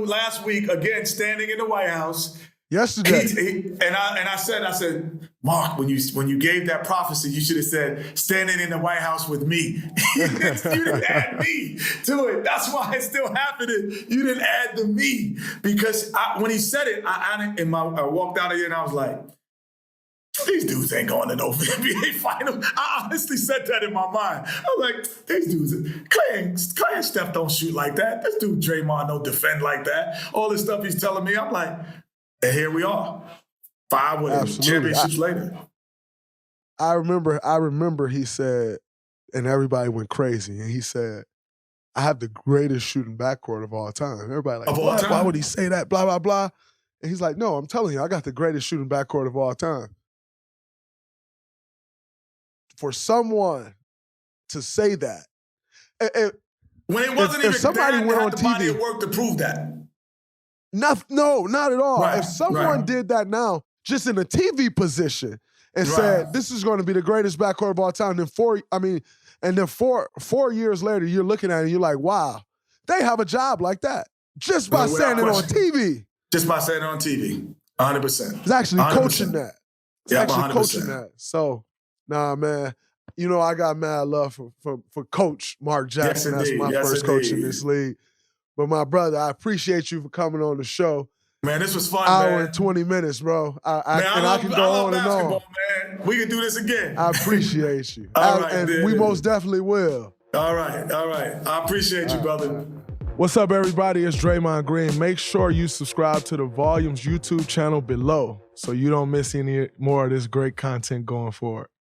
last week, again, standing in the White House. Yesterday. And I said, Mark, when you gave that prophecy, you should have said, standing in the White House with me. You didn't add me to it. That's why it's still happening. You didn't add the me. Because when he said it, I walked out of here and I was like, these dudes ain't going to no NBA final. I honestly said that in my mind. I was like, these dudes, Klay and Steph don't shoot like that. This dude Draymond don't defend like that. All this stuff he's telling me, I'm like, and here we are, 5 championships later. I remember he said, and everybody went crazy, and he said, I have the greatest shooting backcourt of all time. Everybody like, why would he say that, blah, blah, blah. And he's like, no, I'm telling you, I got the greatest shooting backcourt of all time. For someone to say that. When it wasn't even somebody went on the TV, body of work to prove that. No, not at all. Right, if someone did that now, just in a TV position, and said, this is going to be the greatest backcourt of all time, then four years later, you're looking at it and you're like, wow, they have a job like that. Just by saying it on TV. Just by saying it on TV. 100%. He's actually 100%. coaching that. He's actually 100%. coaching that. So, nah, man. You know, I got mad love for Coach Mark Jackson. Yes, that's my first coach in this league. But my brother, I appreciate you for coming on the show. Man, this was fun, Hour man. and 20 minutes, bro. I can go on and on. Man. We can do this again. I appreciate you. All right, and we most definitely will. All right. I appreciate you, brother. What's up, everybody? It's Draymond Green. Make sure you subscribe to the Volumes YouTube channel below so you don't miss any more of this great content going forward.